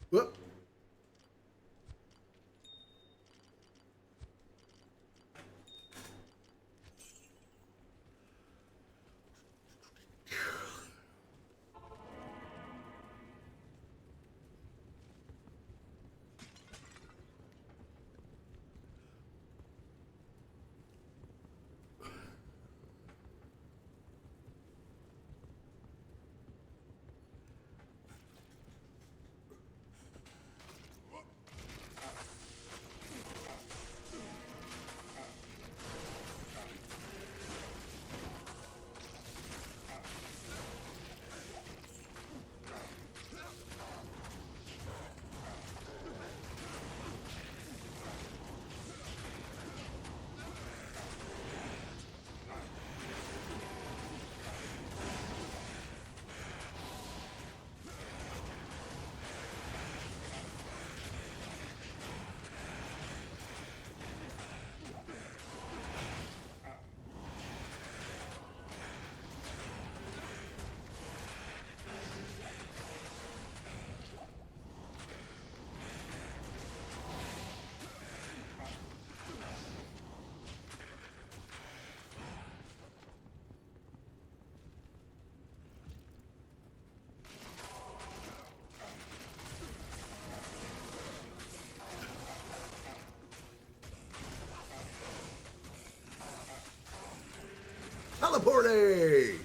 whoop. Teleporting!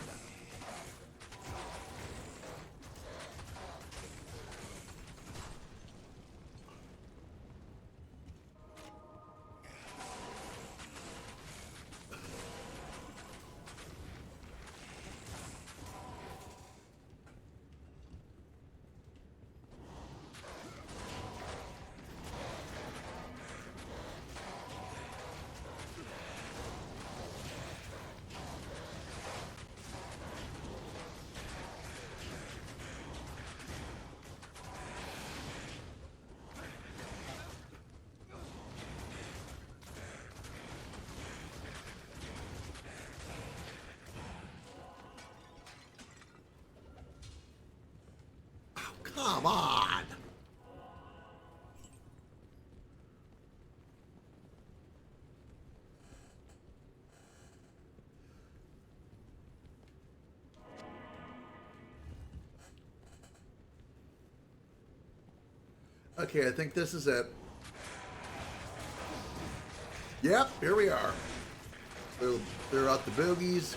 Come on! Okay, I think this is it. Yep, here we are. Clear out the bogies.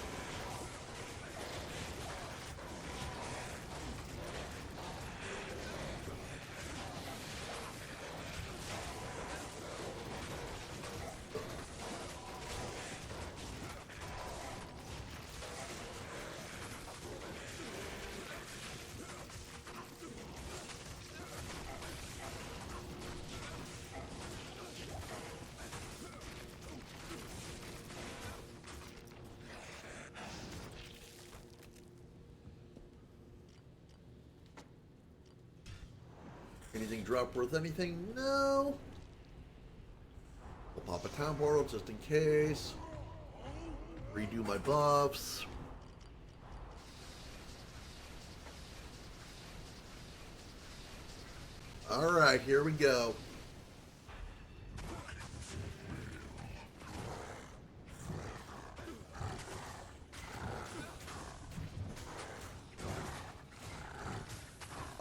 Anything drop worth anything? No. I'll pop a town portal just in case. Redo my buffs. Alright, here we go.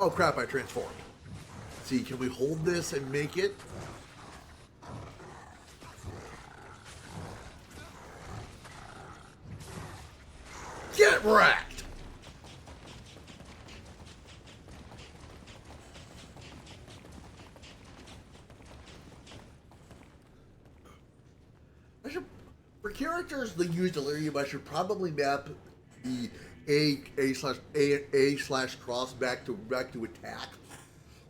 Oh crap, I transformed. See, can we hold this and make it? Get wrecked! For characters that use delirium, I should probably map the A slash cross back to attack,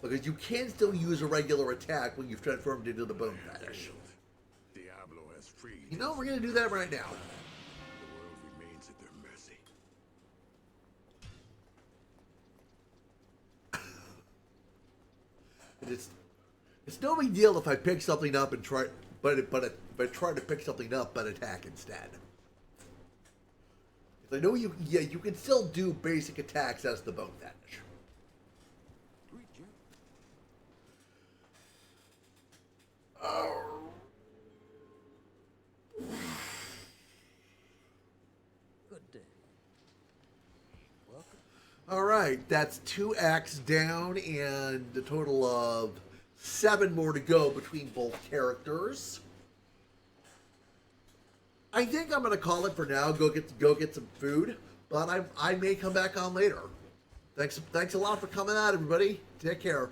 because you can still use a regular attack when you've transformed into the bone fetish. Diablo has freed. You know, we're gonna do that right now. The world remains at their mercy. It's no big deal if I pick something up and try, but if I try to pick something up but attack instead. I know you can still do basic attacks as the bone fetish. Good day. Welcome. All right, that's 2 acts down and a total of 7 more to go between both characters. I think I'm gonna call it for now. Go get some food, but I may come back on later. Thanks a lot for coming out, everybody. Take care.